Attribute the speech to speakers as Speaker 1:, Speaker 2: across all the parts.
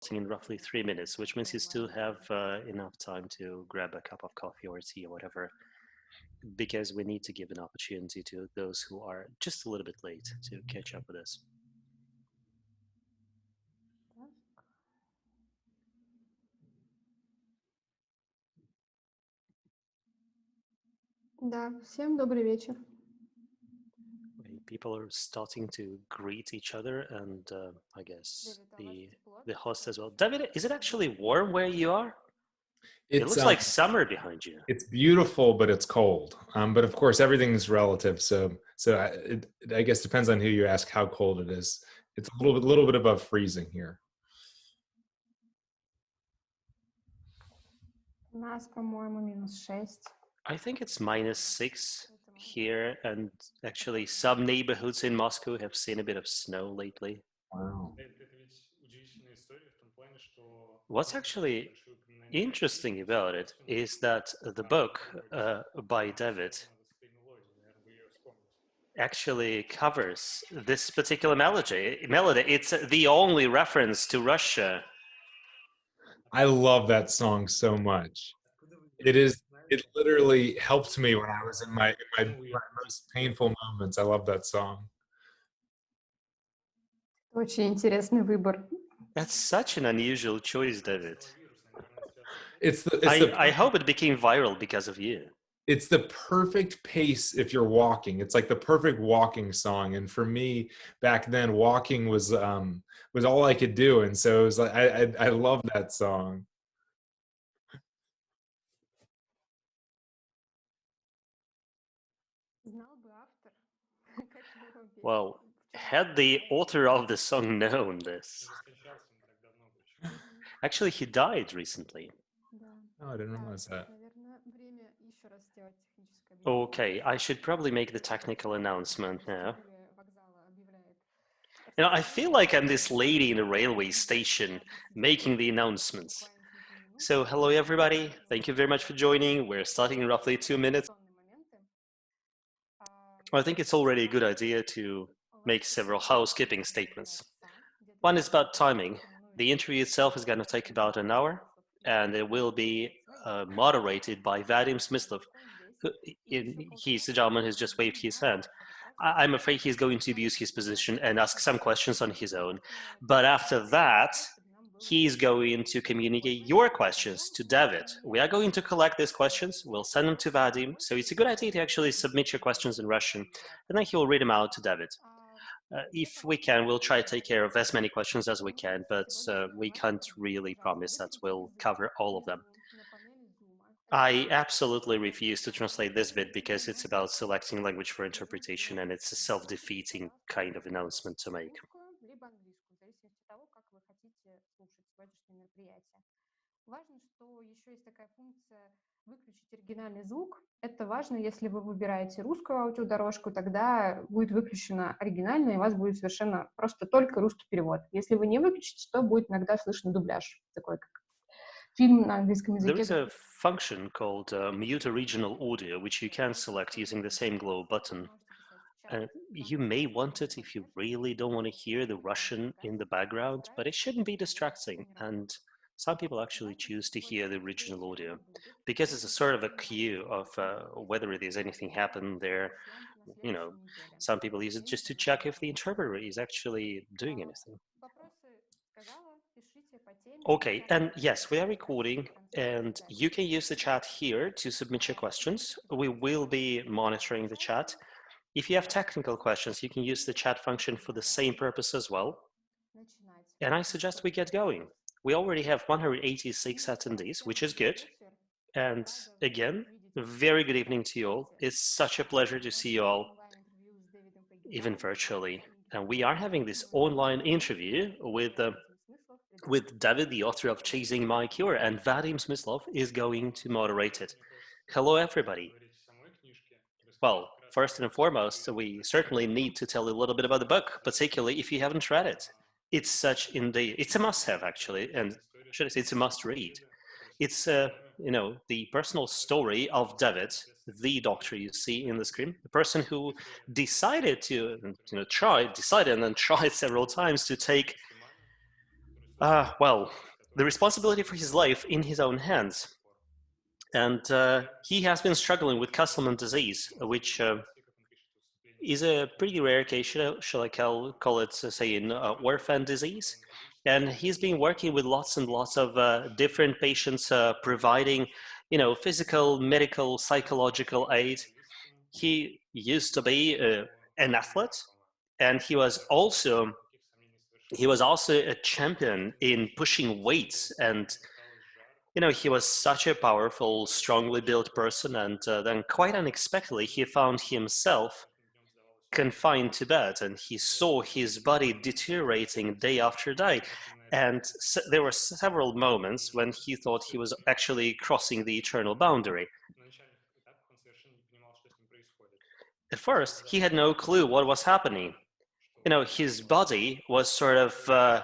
Speaker 1: in roughly 3 minutes, which means you still have enough time to grab a cup of coffee or tea or whatever, because we need to give an opportunity to those who are just a little bit late to catch up with us.
Speaker 2: Да, всем добрый вечер.
Speaker 1: People are starting to greet each other, and I guess the host as well. David, is it actually warm where you are? It looks like summer behind you.
Speaker 3: It's beautiful, but it's cold. But of course, everything is relative. So I guess depends on who you ask how cold it is. It's a little bit above freezing here.
Speaker 2: У нас, по-моему, -6.
Speaker 1: I think it's -6 here, and actually some neighborhoods in Moscow have seen a bit of snow lately.
Speaker 3: Wow.
Speaker 1: What's actually interesting about it is that the book by David actually covers this particular melody. It's the only reference to Russia.
Speaker 3: I love that song so much. It literally helped me when I was in my most painful moments. I love that song.
Speaker 2: Очень интересный выбор.
Speaker 1: That's such an unusual choice, David.
Speaker 3: I
Speaker 1: I hope it became viral because of you.
Speaker 3: It's the perfect pace if you're walking. It's like the perfect walking song. And for me, back then, walking was all I could do. And so it was like I love that song.
Speaker 1: Well, had the author of the song known this. Actually, he died recently.
Speaker 3: Oh, I didn't realize that.
Speaker 1: Okay, I should probably make the technical announcement now. You know, I feel like I'm this lady in a railway station making the announcements. So, hello everybody. Thank you very much for joining. We're starting in roughly 2 minutes. I think it's already a good idea to make several housekeeping statements. One is about timing. The interview itself is going to take about an hour, and it will be moderated by Vadim Smyslov. He's the gentleman who's just waved his hand. I'm afraid he's going to abuse his position and ask some questions on his own. But after that, he's going to communicate your questions to David. We are going to collect these questions. We'll send them to Vadim. So it's a good idea to actually submit your questions in Russian, and then he will read them out to David. If we can, we'll try to take care of as many questions as we can, but we can't really promise that we'll cover all of them. I absolutely refuse to translate this bit because it's about selecting language for interpretation, and it's a self-defeating kind of announcement to make.
Speaker 2: Выключить оригинальный звук. Это важно, если вы выбираете русскую аудиодорожку, тогда будет выключено оригинальное, и у вас будет совершенно просто только русский перевод. Если вы не выключите, то будет иногда слышно дубляж, такой как фильм на английском языке.
Speaker 1: There is a function called mute original audio, which you can select using the same globe button. You may want it if you really don't want to hear the Russian in the background, but it shouldn't be distracting. And some people actually choose to hear the original audio because it's a sort of a cue of whether there's anything happened there. You know, some people use it just to check if the interpreter is actually doing anything. Okay, and yes, we are recording, and you can use the chat here to submit your questions. We will be monitoring the chat. If you have technical questions, you can use the chat function for the same purpose as well. And I suggest we get going. We already have 186 attendees, which is good. And again, very good evening to you all. It's such a pleasure to see you all, even virtually. And we are having this online interview with David, the author of Chasing My Cure, and Vadim Smyslov is going to moderate it. Hello, everybody. Well, first and foremost, we certainly need to tell you a little bit about the book, particularly if you haven't read it. It's it's a must-have, actually, and should I say it's a must-read. It's, you know, the personal story of David, the doctor you see in the screen, the person who decided to, decided and then tried several times to take Well, the responsibility for his life in his own hands. And he has been struggling with Castleman disease, which is a pretty rare case, shall I call it, say, an orphan disease. And he's been working with lots and lots of different patients, providing, physical, medical, psychological aid. He used to be an athlete, and he was also a champion in pushing weights. And he was such a powerful, strongly built person, and then quite unexpectedly he found himself confined to bed, and he saw his body deteriorating day after day. And there were several moments when he thought he was actually crossing the eternal boundary. At first, he had no clue what was happening. His body was sort of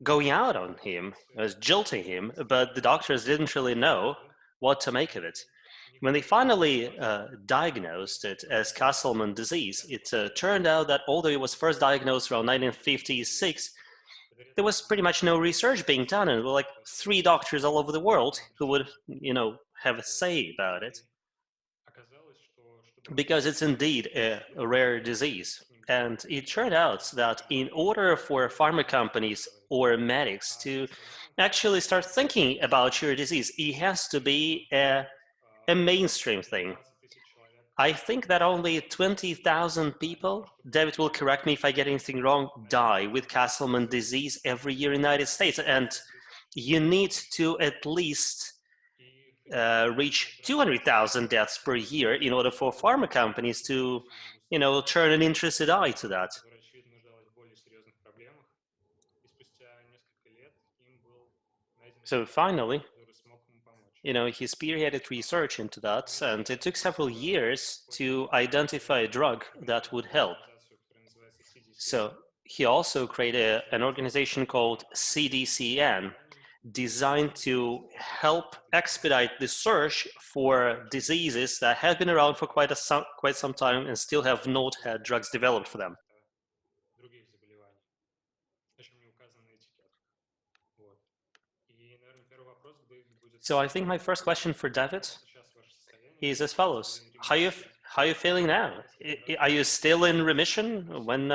Speaker 1: going out on him, was jilting him, but the doctors didn't really know what to make of it. When they finally diagnosed it as Castleman disease, it turned out that although it was first diagnosed around 1956, there was pretty much no research being done, and there were like 3 doctors all over the world who would, have a say about it, because it's indeed a rare disease. And it turned out that in order for pharma companies or medics to actually start thinking about your disease, it has to be a mainstream thing. I think that only 20,000 people, David will correct me if I get anything wrong, die with Castleman disease every year in the United States. And you need to at least reach 200,000 deaths per year in order for pharma companies to, turn an interested eye to that. So finally, he spearheaded research into that, and it took several years to identify a drug that would help. So he also created an organization called CDCN, designed to help expedite the search for diseases that have been around for quite some time and still have not had drugs developed for them. So I think my first question for David is as follows: How are you feeling now? Are you still in remission? When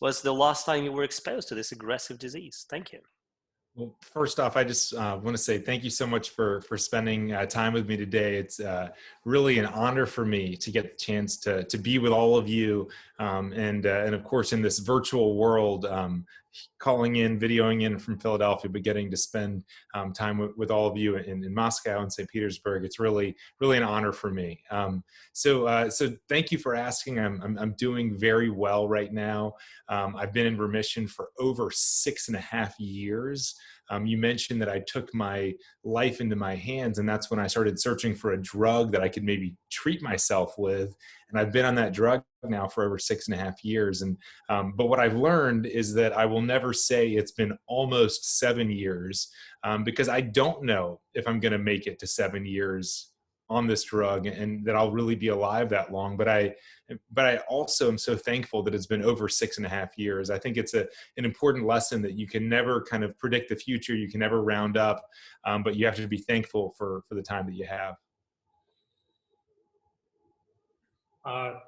Speaker 1: was the last time you were exposed to this aggressive disease? Thank you.
Speaker 3: Well, first off, I just want to say thank you so much for spending time with me today. It's really an honor for me to get the chance to be with all of you, and of course in this virtual world, calling in, videoing in from Philadelphia, but getting to spend time with all of you in Moscow and St. Petersburg. It's really an honor for me. So thank you for asking. I'm doing very well right now. I've been in remission for over 6.5 years. You mentioned that I took my life into my hands, and that's when I started searching for a drug that I could maybe treat myself with. And I've been on that drug now for over 6.5 years. And but what I've learned is that I will never say it's been almost 7 years, because I don't know if I'm going to make it to 7 years on this drug and that I'll really be alive that long. But I also am so thankful that it's been over 6.5 years. I think it's an important lesson that you can never kind of predict the future. You can never round up, but you have to be thankful for the time that you have.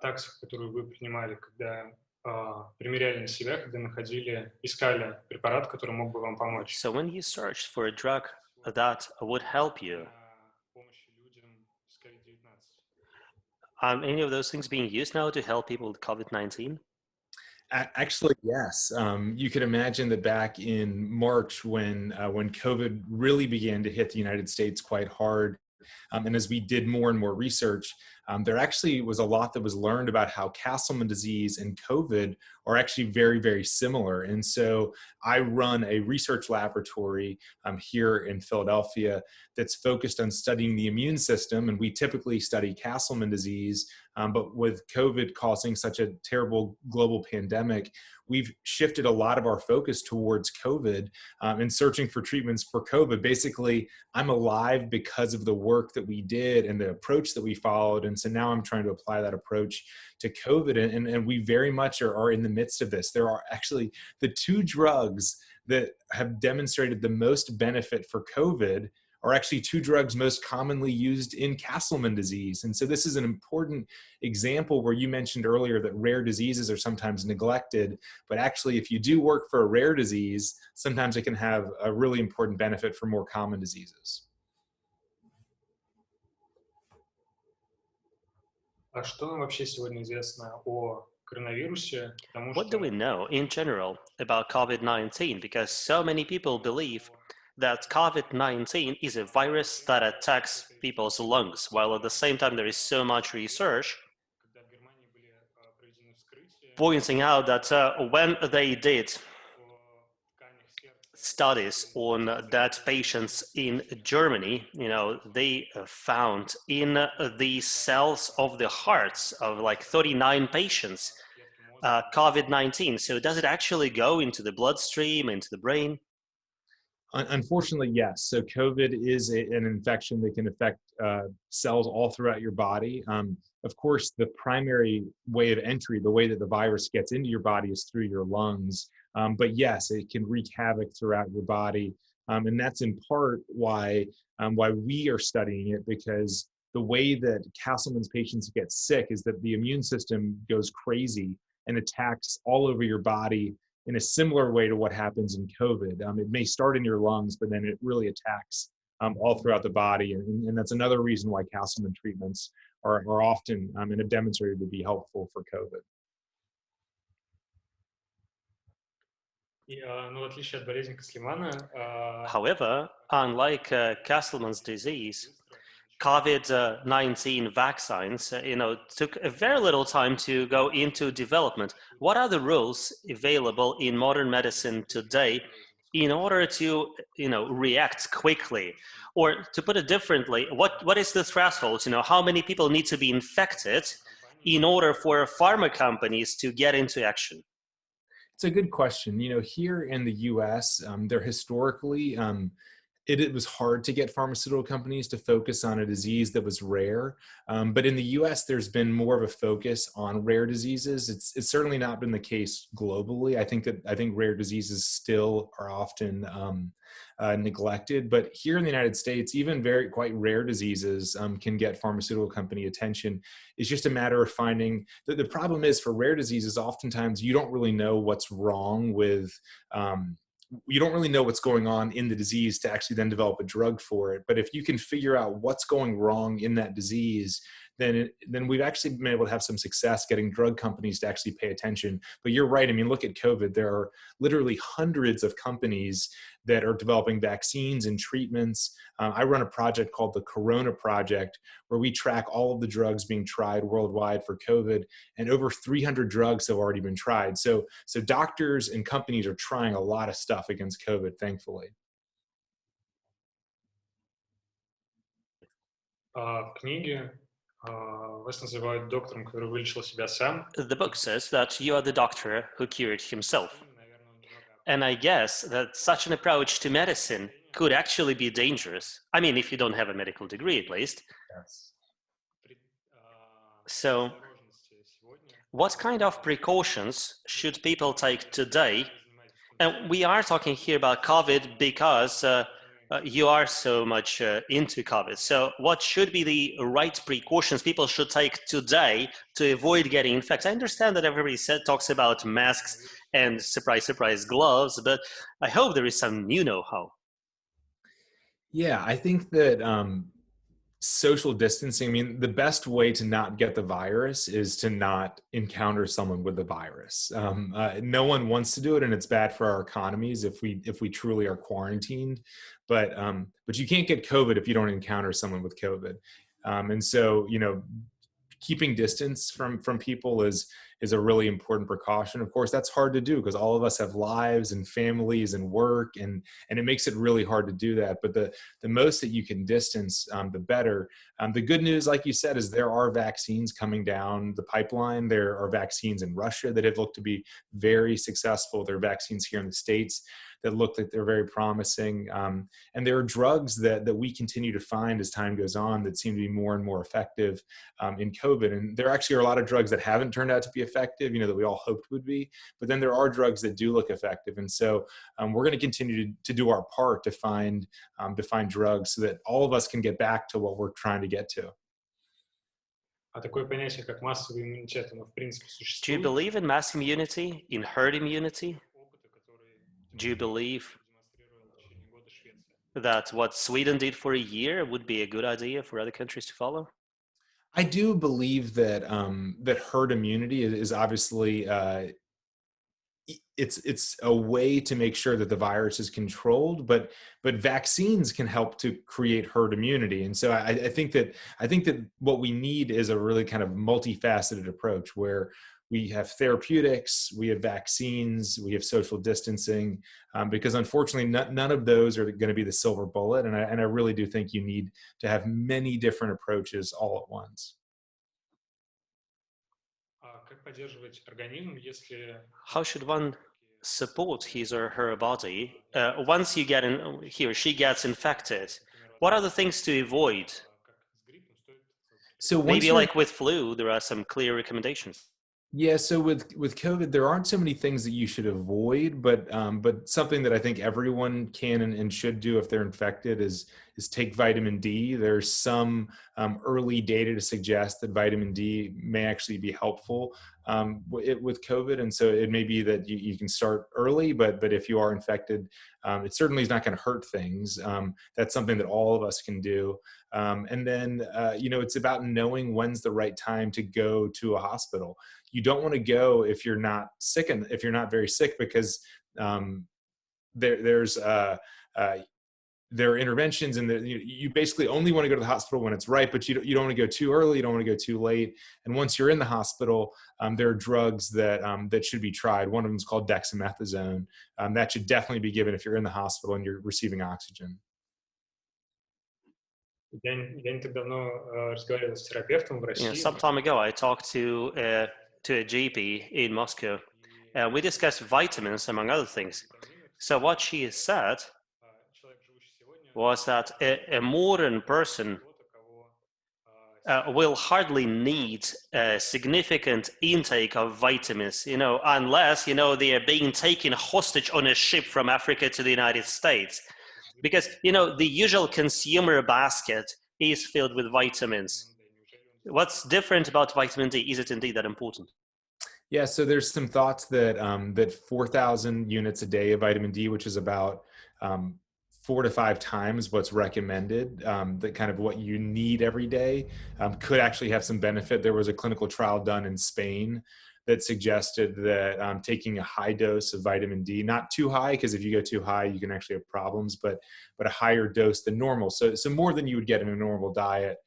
Speaker 4: Такса, которую вы принимали, когда примеряли на себя, когда искали препарат, который мог бы вам помочь.
Speaker 1: So when you searched for a drug that would help you, any of those things being used now to help people with COVID-19?
Speaker 3: Actually, yes. You could imagine that back in March, when COVID really began to hit the United States quite hard, and as we did more and more research, there actually was a lot that was learned about how Castleman disease and COVID are actually very, very similar. And so I run a research laboratory here in Philadelphia that's focused on studying the immune system. And we typically study Castleman disease, but with COVID causing such a terrible global pandemic, we've shifted a lot of our focus towards COVID and searching for treatments for COVID. Basically, I'm alive because of the work that we did and the approach that we followed. And so now I'm trying to apply that approach to COVID. And we very much are in the midst of this. There are actually the 2 drugs that have demonstrated the most benefit for COVID are actually two drugs most commonly used in Castleman disease. And so this is an important example where you mentioned earlier that rare diseases are sometimes neglected, but actually if you do work for a rare disease, sometimes it can have a really important benefit for more common diseases.
Speaker 4: А что нам вообще сегодня известно о коронавирусе? Потому
Speaker 1: What do we
Speaker 4: что
Speaker 1: know in general about COVID-19? Because so many people believe that COVID-19 is a virus that attacks people's lungs, while at the same time there is so much research
Speaker 4: когда в Германии были проведены вскрытия
Speaker 1: pointing out that when they did
Speaker 4: по тканях сердца,
Speaker 1: studies on dead patients in Germany, they found in the cells of the hearts of like 39 patients
Speaker 4: клетки мозга,
Speaker 1: COVID-19. So does it actually go into the bloodstream, into the brain?
Speaker 3: Unfortunately, yes. So COVID is an infection that can affect cells all throughout your body. Of course, the primary way of entry, the way that the virus gets into your body is through your lungs. But yes, it can wreak havoc throughout your body. And that's in part why we are studying it, because the way that Castleman's patients get sick is that the immune system goes crazy and attacks all over your body in a similar way to what happens in COVID. It may start in your lungs, but then it really attacks all throughout the body. And that's another reason why Castleman treatments are often and have demonstrated to be helpful for COVID.
Speaker 4: но в отличие от болезни Каслемана,
Speaker 1: However, unlike Castleman's disease, COVID-19 vaccines, took a very little time to go into development. What are the rules available in modern medicine today in order to, react quickly? Or to put it differently, what is the threshold? How many people need to be infected in order for pharma companies to get into action?
Speaker 3: It's a good question. Here in the US, there historically, it was hard to get pharmaceutical companies to focus on a disease that was rare. But in the US, there's been more of a focus on rare diseases. It's certainly not been the case globally. I think rare diseases still are often neglected. But here in the United States, even quite rare diseases can get pharmaceutical company attention. It's just a matter of finding that the problem is for rare diseases, oftentimes you don't really know what's wrong with you don't really know what's going on in the disease to actually then develop a drug for it. But if you can figure out what's going wrong in that disease, then we've actually been able to have some success getting drug companies to actually pay attention. But you're right. I mean, look at COVID. There are literally hundreds of companies that are developing vaccines and treatments. I run a project called the Corona Project, where we track all of the drugs being tried worldwide for COVID, and over 300 drugs have already been tried. So doctors and companies are trying a lot of stuff against COVID, thankfully.
Speaker 4: в книге вас называют доктором, который вылечил себя сам.
Speaker 1: The book says that you are the doctor who cured himself. And I guess that such an approach to medicine could actually be dangerous. I mean, if you don't have a medical degree, at least.
Speaker 3: Yes.
Speaker 1: So, what kind of precautions should people take today? And we are talking here about COVID because you are so much into COVID. So what should be the right precautions people should take today to avoid getting infected? I understand that everybody talks about masks and surprise, surprise gloves, but I hope there is some new know-how.
Speaker 3: Yeah, I think that social distancing, I mean, the best way to not get the virus is to not encounter someone with the virus. No one wants to do it, and it's bad for our economies if we truly are quarantined. But you can't get COVID if you don't encounter someone with COVID. And so, keeping distance from people is a really important precaution. Of course, that's hard to do because all of us have lives and families and work, and it makes it really hard to do that. But the most that you can distance, the better. The good news, like you said, is there are vaccines coming down the pipeline. There are vaccines in Russia that have looked to be very successful. There are vaccines here in the States that look like they're very promising. And there are drugs that we continue to find as time goes on that seem to be more and more effective in COVID. And there actually are a lot of drugs that haven't turned out to be effective, that we all hoped would be. But then there are drugs that do look effective. And so we're going to continue to do our part to find drugs so that all of us can get back to what we're trying to get to.
Speaker 4: А такое понятие, как массовый иммунитет, оно в принципе
Speaker 1: Do you
Speaker 4: существует.
Speaker 1: believe in mass immunity, in herd immunity?
Speaker 4: Опыты, которые
Speaker 1: Do you believe
Speaker 4: демонстрировала в течение года Швеция.
Speaker 1: that what Sweden did for a year would be a good idea for other countries to follow?
Speaker 3: I do believe that that herd immunity is obviously it's a way to make sure that the virus is controlled, but vaccines can help to create herd immunity. And so I think that what we need is a really kind of multifaceted approach where we have therapeutics, we have vaccines, we have social distancing, because unfortunately none of those are going to be the silver bullet. And I really do think you need to have many different approaches all at once.
Speaker 4: Как поддерживать организм, если
Speaker 1: How should one support his or her body once he or she gets infected? What are the things to avoid?
Speaker 4: как с гриппом стоит
Speaker 3: So once
Speaker 1: Maybe
Speaker 3: you're-
Speaker 1: like with flu, there are some clear recommendations.
Speaker 3: Yeah, so with COVID, there aren't so many things that you should avoid, but something that I think everyone can and should do if they're infected is take vitamin D. There's some early data to suggest that vitamin D may actually be helpful with COVID, and so it may be that you can start early, but if you are infected, it certainly is not going to hurt things. That's something that all of us can do. And then, it's about knowing when's the right time to go to a hospital. You don't want to go if you're not sick and if you're not very sick, because there are interventions, and you basically only want to go to the hospital when it's right, but you don't want to go too early, you don't want to go too late. And once you're in the hospital, there are drugs that should be tried. One of them is called dexamethasone. That should definitely be given if you're in the hospital and you're receiving oxygen.
Speaker 4: Я не так давно разговаривал с терапевтом в России.
Speaker 1: Some time ago, I talked to a GP in Moscow, and we discussed vitamins, among other things. So what she said
Speaker 4: Человек, живущий сегодня,
Speaker 1: was that a modern person will hardly need a significant intake of vitamins, unless, they are being taken hostage on a ship from Africa to the United States. Because, the usual consumer basket is filled with vitamins. What's different about vitamin D? Is it indeed that important?
Speaker 3: Yeah, so there's some thoughts that 4,000 units a day of vitamin D, which is about 4 to 5 times what's recommended, that kind of what you need every day, could actually have some benefit. There was a clinical trial done in Spain that suggested that taking a high dose of vitamin D, not too high, because if you go too high, you can actually have problems, but a higher dose than normal. So more than you would get in a normal diet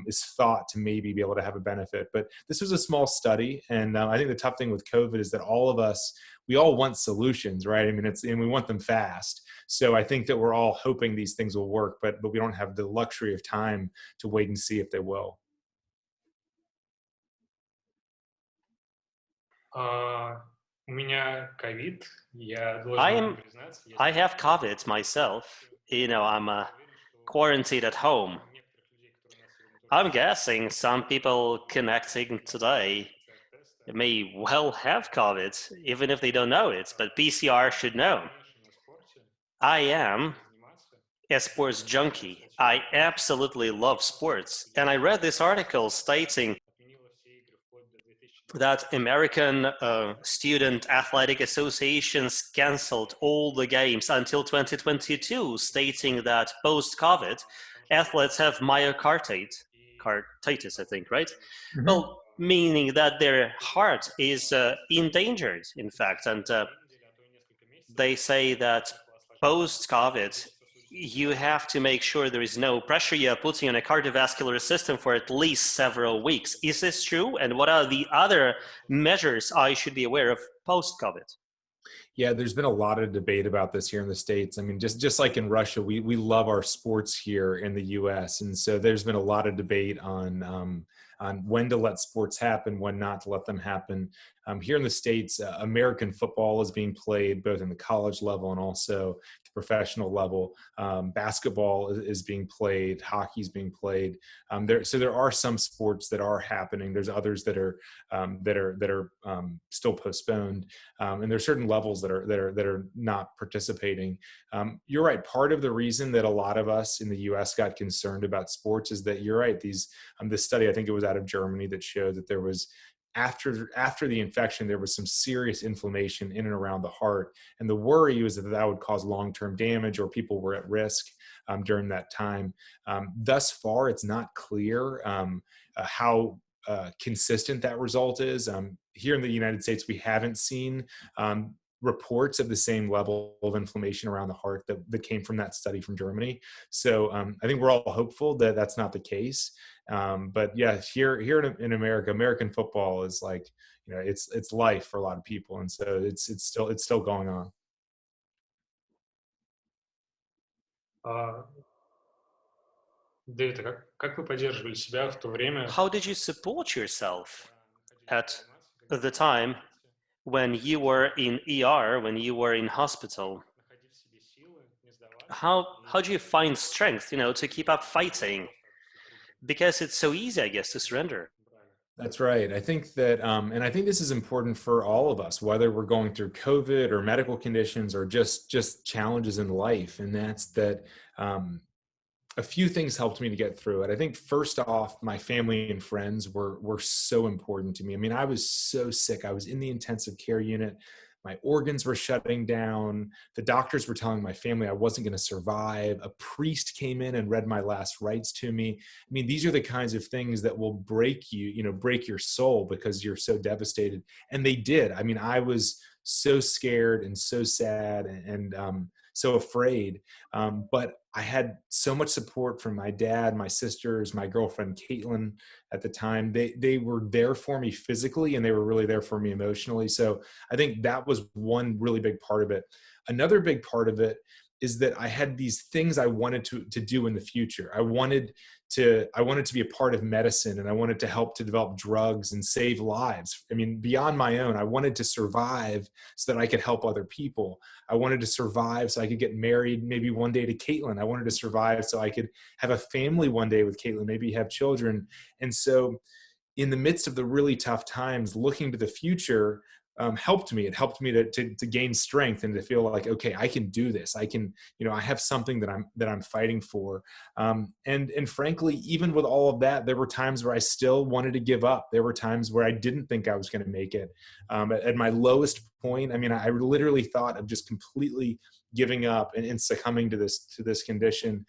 Speaker 3: is thought to maybe be able to have a benefit. But this was a small study. And I think the tough thing with COVID is that all of us, we all want solutions, right? I mean, and we want them fast. So I think that we're all hoping these things will work, but we don't have the luxury of time to wait and see if they will.
Speaker 4: У меня ковид, я должен признаться.
Speaker 1: I have COVID myself. I'm quarantined at home. I'm guessing some people connecting today may well have COVID, even if they don't know it, but PCR should know. I am a sports junkie. I absolutely love sports. And I read this article stating that American student athletic associations canceled all the games until 2022, stating that post-COVID, athletes have myocarditis, I think, right? Mm-hmm. Well, meaning that their heart is endangered, in fact. And they say that post-COVID, you have to make sure there is no pressure you are putting on a cardiovascular system for at least several weeks. Is this true? And what are the other measures I should be aware of post-COVID?
Speaker 3: Yeah, there's been a lot of debate about this here in the States. I mean, just like in Russia, we love our sports here in the US. And so there's been a lot of debate on when to let sports happen, when not to let them happen. Here in the States, American football is being played both in the college level and also professional level. Basketball is being played, hockey is being played. So there are some sports that are happening. There's others that are still postponed, and there's certain levels that are not participating. You're right. Part of the reason that a lot of us in the U.S. got concerned about sports is that you're right. This study, I think it was out of Germany, that showed that there was, after the infection, there was some serious inflammation in and around the heart. And the worry was that would cause long-term damage, or people were at risk during that time. Thus far, it's not clear how consistent that result is. Here in the United States, we haven't seen reports of the same level of inflammation around the heart that came from that study from Germany. So I think we're all hopeful that that's not the case. But yeah, here in America, American football is like, it's life for a lot of people, and so it's still going on.
Speaker 4: Дэвид, как вы поддерживали себя в то время?
Speaker 1: How did you support yourself at the time when you were in ER, when you were in hospital? How do you find strength, to keep up fighting? Because it's so easy, I guess, to surrender.
Speaker 3: That's right. I think that, and I think this is important for all of us, whether we're going through COVID or medical conditions or just challenges in life. And that's that a few things helped me to get through it. I think first off, my family and friends were so important to me. I mean, I was so sick. I was in the intensive care unit. My organs were shutting down. The doctors were telling my family I wasn't going to survive. A priest came in and read my last rites to me. I mean, these are the kinds of things that will break you, break your soul because you're so devastated. And they did. I mean, I was so scared and so sad and so afraid. But I had so much support from my dad, my sisters, my girlfriend, Caitlin, at the time. They were there for me physically, and they were really there for me emotionally. So I think that was one really big part of it. Another big part of it is that I had these things I wanted to do in the future. I wanted to be a part of medicine, and I wanted to help to develop drugs and save lives. I mean, beyond my own, I wanted to survive so that I could help other people. I wanted to survive so I could get married maybe one day to Caitlin. I wanted to survive so I could have a family one day with Caitlin, maybe have children. And so in the midst of the really tough times, looking to the future helped me. It helped me to gain strength and to feel like, okay, I can do this. I can, I have something that I'm fighting for. And frankly, even with all of that, there were times where I still wanted to give up. There were times where I didn't think I was going to make it. At my lowest point, I mean, I literally thought of just completely giving up and succumbing to this condition.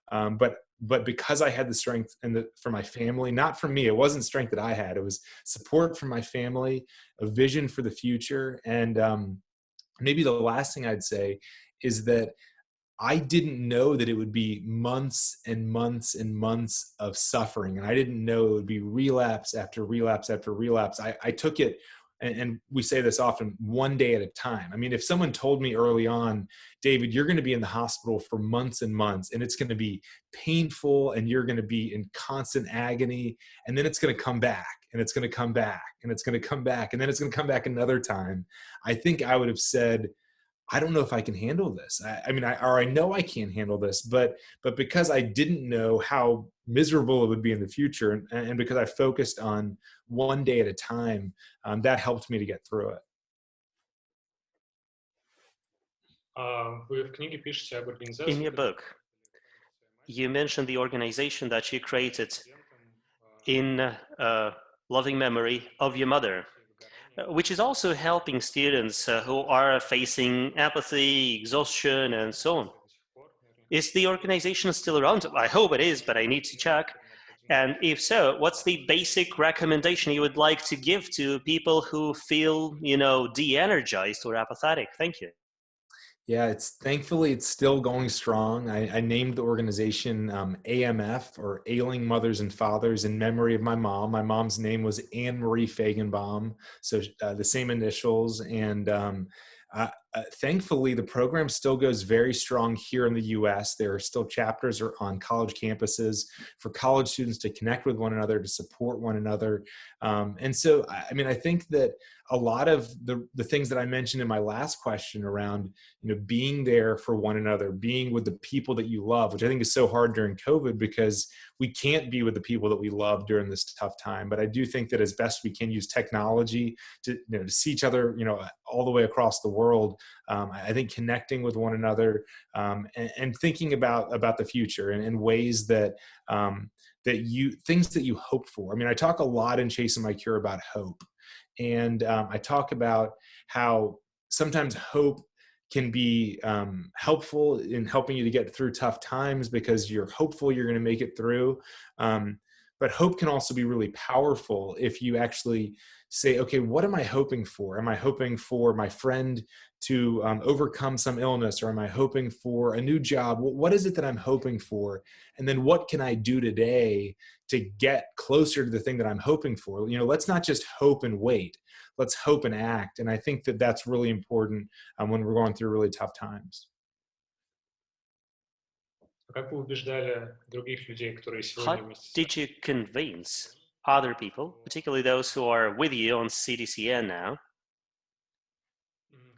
Speaker 3: But because I had the strength for my family, not from me, it wasn't strength that I had. It was support from my family, a vision for the future. And maybe the last thing I'd say is that I didn't know that it would be months and months and months of suffering. And I didn't know it would be relapse after relapse after relapse. I took it, and we say this often, one day at a time. I mean, if someone told me early on, David, you're going to be in the hospital for months and months, and it's going to be painful, and you're going to be in constant agony, and then it's going to come back, and it's going to come back, and it's going to come back, and then it's going to come back another time, I think I would have said, I don't know if I can handle this. I know I can't handle this, but because I didn't know how miserable it would be in the future, and because I focused on one day at a time, that helped me to get through it.
Speaker 4: Вы в книге пишете об организации.
Speaker 1: In your book, you mentioned the organization that you created in loving memory of your mother, which is also helping students who are facing apathy, exhaustion, and so on. Is the organization still around? I hope it is, but I need to check. And if so, what's the basic recommendation you would like to give to people who feel, de-energized or apathetic? Thank you.
Speaker 3: Yeah, thankfully it's still going strong. I named the organization AMF, or Ailing Mothers and Fathers, in memory of my mom. My mom's name was Anne Marie Faigenbaum, so the same initials. And thankfully, the program still goes very strong here in the US. There are still chapters on college campuses for college students to connect with one another, to support one another. And so, I mean, I think that a lot of the things that I mentioned in my last question around, being there for one another, being with the people that you love, which I think is so hard during COVID because we can't be with the people that we love during this tough time. But I do think that as best we can use technology to see each other, all the way across the world. I think connecting with one another and thinking about the future and ways that things that you hope for. I mean, I talk a lot in Chasing My Cure about hope. And I talk about how sometimes hope can be helpful in helping you to get through tough times because you're hopeful you're going to make it through. But hope can also be really powerful if you actually say, okay, what am I hoping for? Am I hoping for my friend to overcome some illness? Or am I hoping for a new job? What is it that I'm hoping for? And then what can I do today to get closer to the thing that I'm hoping for? Let's not just hope and wait. Let's hope and act. And I think that that's really important when we're going through really tough times.
Speaker 4: Как вы убеждали других людей, которые сегодня
Speaker 1: How
Speaker 4: вместе с
Speaker 1: did you convince other people, particularly those who are with you on CDCN now?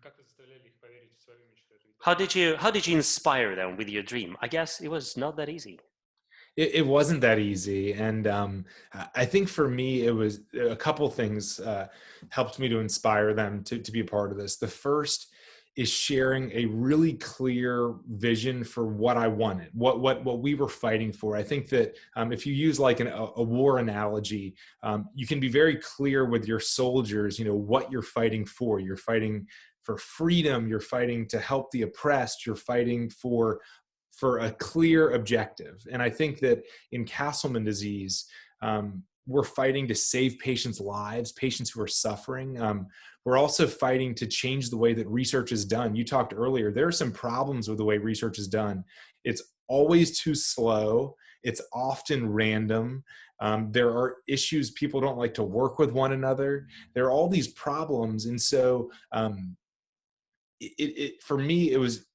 Speaker 4: Как вы заставляли их поверить в свою мечту?
Speaker 1: How did you inspire them with your dream? I guess it was not that easy.
Speaker 3: It wasn't that easy. And I think for me, it was a couple things helped me to inspire them to be a part of this. The first is sharing a really clear vision for what I wanted, what we were fighting for. I think that if you use like a war analogy, you can be very clear with your soldiers, what you're fighting for. You're fighting for freedom. You're fighting to help the oppressed. You're fighting for a clear objective. And I think that in Castleman disease, we're fighting to save patients' lives, patients who are suffering. We're also fighting to change the way that research is done. You talked earlier, there are some problems with the way research is done. It's always too slow. It's often random. There are issues. People don't like to work with one another. There are all these problems. And so for me, it was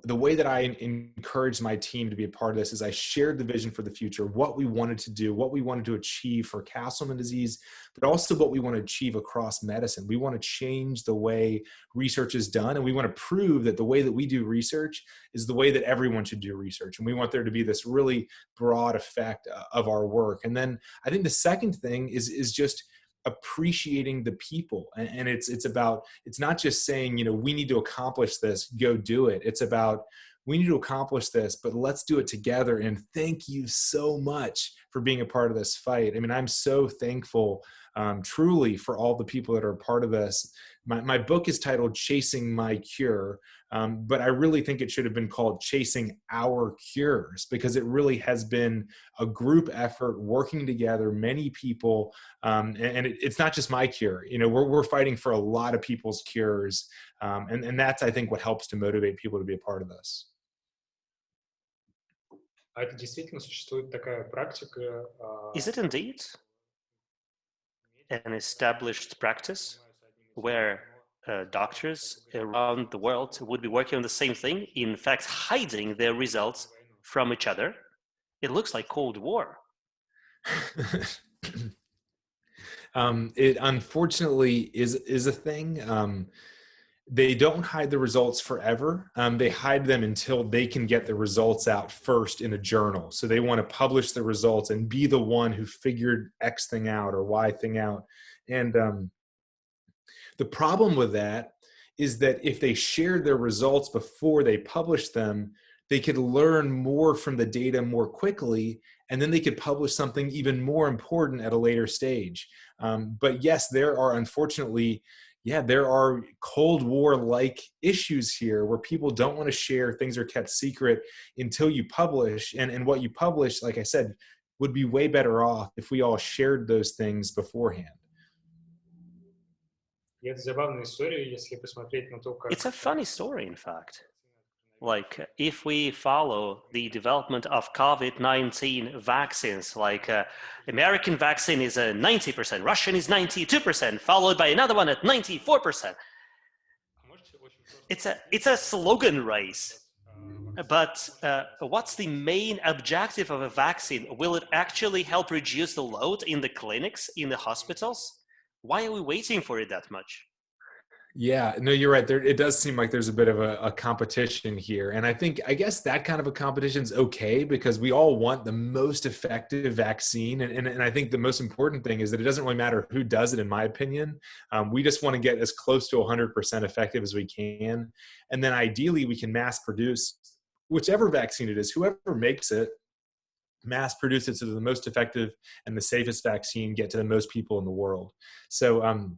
Speaker 3: the way that I encouraged my team to be a part of this is I shared the vision for the future, what we wanted to do, what we wanted to achieve for Castleman disease, but also what we want to achieve across medicine. We want to change the way research is done, and we want to prove that the way that we do research is the way that everyone should do research. And we want there to be this really broad effect of our work. And then I think the second thing is just appreciating the people. And it's not just saying, we need to accomplish this, go do it. It's about, we need to accomplish this, but let's do it together. And thank you so much for being a part of this fight. I mean, I'm so thankful truly for all the people that are a part of this. My book is titled Chasing My Cure, but I really think it should have been called Chasing Our Cures, because it really has been a group effort working together, many people, and it's not just my cure. We're fighting for a lot of people's cures, and that's, I think, what helps to motivate people to be a part of this.
Speaker 4: А это действительно существует такая практика?
Speaker 1: Is it indeed an established practice where doctors around the world would be working on the same thing, in fact hiding their results from each other? It looks like Cold War.
Speaker 3: It unfortunately is a thing. They don't hide the results forever. They hide them until they can get the results out first in a journal. So they want to publish the results and be the one who figured X thing out or Y thing out. And the problem with that is that if they shared their results before they published them, they could learn more from the data more quickly, and then they could publish something even more important at a later stage. But yes, there are unfortunately, there are Cold War-like issues here where people don't want to share, things are kept secret until you publish. And what you publish, like I said, would be way better off if we all shared those things beforehand.
Speaker 4: Это забавная история, если посмотреть на то, как...
Speaker 1: It's a funny story, in fact. Like, if we follow the development of COVID-19 vaccines, like American vaccine is 90%, Russian is 92%, followed by another one at 94%. it's a slogan race. But what's the main objective of a vaccine? Will it actually help reduce the load in the clinics, in the hospitals? Why are we waiting for it that much?
Speaker 3: Yeah, no, you're right. It does seem like there's a bit of a competition here. And I guess that kind of a competition is okay because we all want the most effective vaccine. And I think the most important thing is that it doesn't really matter who does it, in my opinion. We just want to get as close to 100% effective as we can. And then ideally we can mass produce whichever vaccine it is, whoever makes it, mass produce it so that the most effective and the safest vaccine get to the most people in the world. So,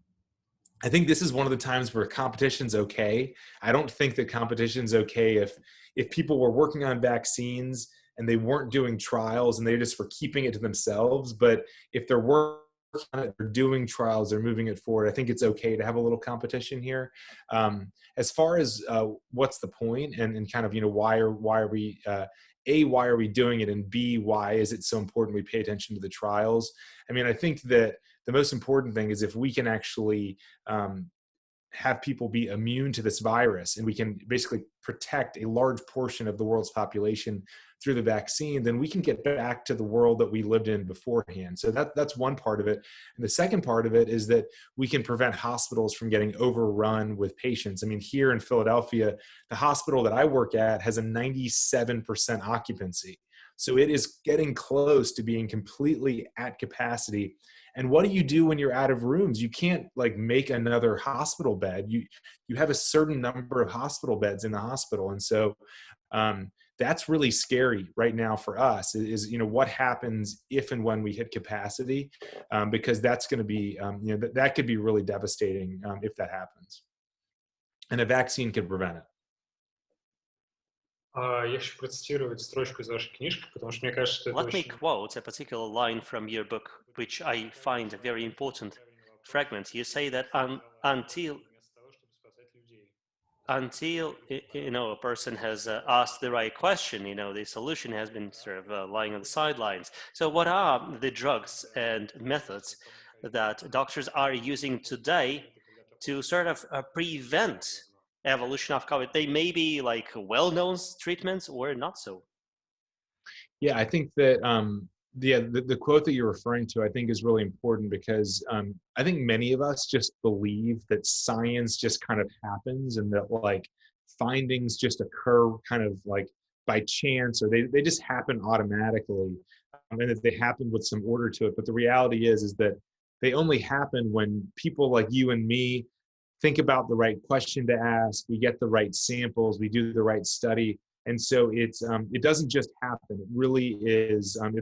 Speaker 3: I think this is one of the times where competition's okay. I don't think that competition's okay if people were working on vaccines and they weren't doing trials and they just were keeping it to themselves. But if they're working on it, they're doing trials, they're moving it forward, I think it's okay to have a little competition here. As far as what's the point and kind of, why are we, A, why are we doing it? And B, why is it so important we pay attention to the trials? I mean, I think that the most important thing is if we can actually have people be immune to this virus and we can basically protect a large portion of the world's population through the vaccine, then we can get back to the world that we lived in beforehand. So that's one part of it. And the second part of it is that we can prevent hospitals from getting overrun with patients. I mean, here in Philadelphia, the hospital that I work at has a 97% occupancy. So it is getting close to being completely at capacity. And what do you do when you're out of rooms? You can't make another hospital bed. You have a certain number of hospital beds in the hospital. And so that's really scary right now for us is what happens if and when we hit capacity, because that's going to be, that could be really devastating if that happens. And a vaccine could prevent it.
Speaker 4: Я хочу процитировать строчку из вашей книжки, потому что мне кажется, что это
Speaker 1: Let me
Speaker 4: очень...
Speaker 1: quote a particular line from your book, which I find a very important fragment. You say that until a person has asked the right question, the solution has been sort of lying on the sidelines. So what are the drugs and methods that doctors are using today to sort of prevent evolution of COVID? They may be well-known treatments or not so.
Speaker 3: Yeah, I think that the quote that you're referring to, I think is really important because I think many of us just believe that science just kind of happens and that findings just occur kind of by chance, or they just happen automatically, and that they happen with some order to it. But the reality is that they only happen when people like you and me think about the right question to ask, we get the right samples, we do the right study. And so it doesn't just happen. It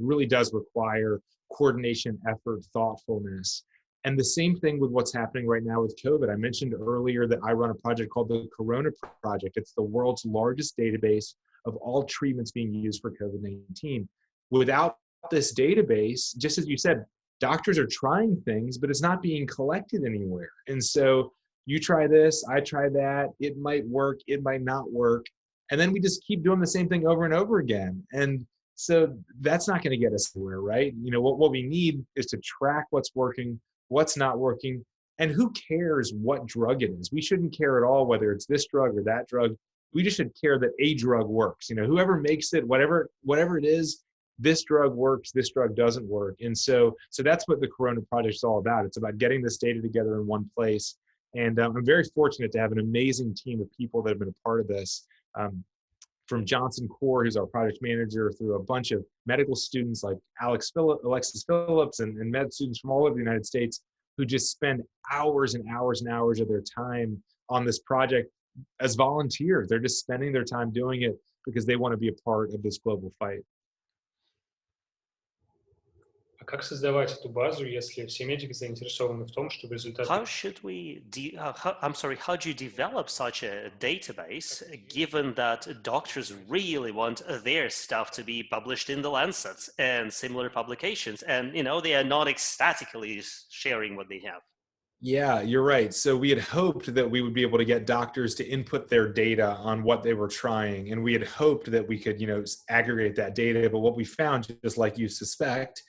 Speaker 3: really does require coordination, effort, thoughtfulness. And the same thing with what's happening right now with COVID. I mentioned earlier that I run a project called the Corona Project. It's the world's largest database of all treatments being used for COVID-19. Without this database, just as you said, doctors are trying things, but it's not being collected anywhere. And so you try this, I try that, it might work, it might not work. And then we just keep doing the same thing over and over again. And so that's not going to get us anywhere, right? What we need is to track what's working, what's not working, and who cares what drug it is. We shouldn't care at all whether it's this drug or that drug. We just should care that a drug works. Whoever makes it, whatever it is, this drug works, this drug doesn't work. And so that's what the Corona Project is all about. It's about getting this data together in one place. And I'm very fortunate to have an amazing team of people that have been a part of this. From Johnson Core, who's our project manager, through a bunch of medical students like Alexis Phillips and med students from all over the United States who just spend hours and hours and hours of their time on this project as volunteers. They're just spending their time doing it because they want to be a part of this global fight.
Speaker 4: Как создавать эту базу, если все медики заинтересованы в том, чтобы результаты...
Speaker 1: How do you develop such a database, given that doctors really want their stuff to be published in the Lancet and similar publications, and they are not ecstatically sharing what they have?
Speaker 3: Yeah, you're right. So we had hoped that we would be able to get doctors to input their data on what they were trying. And we had hoped that we could, aggregate that data. But what we found, just like you suspect,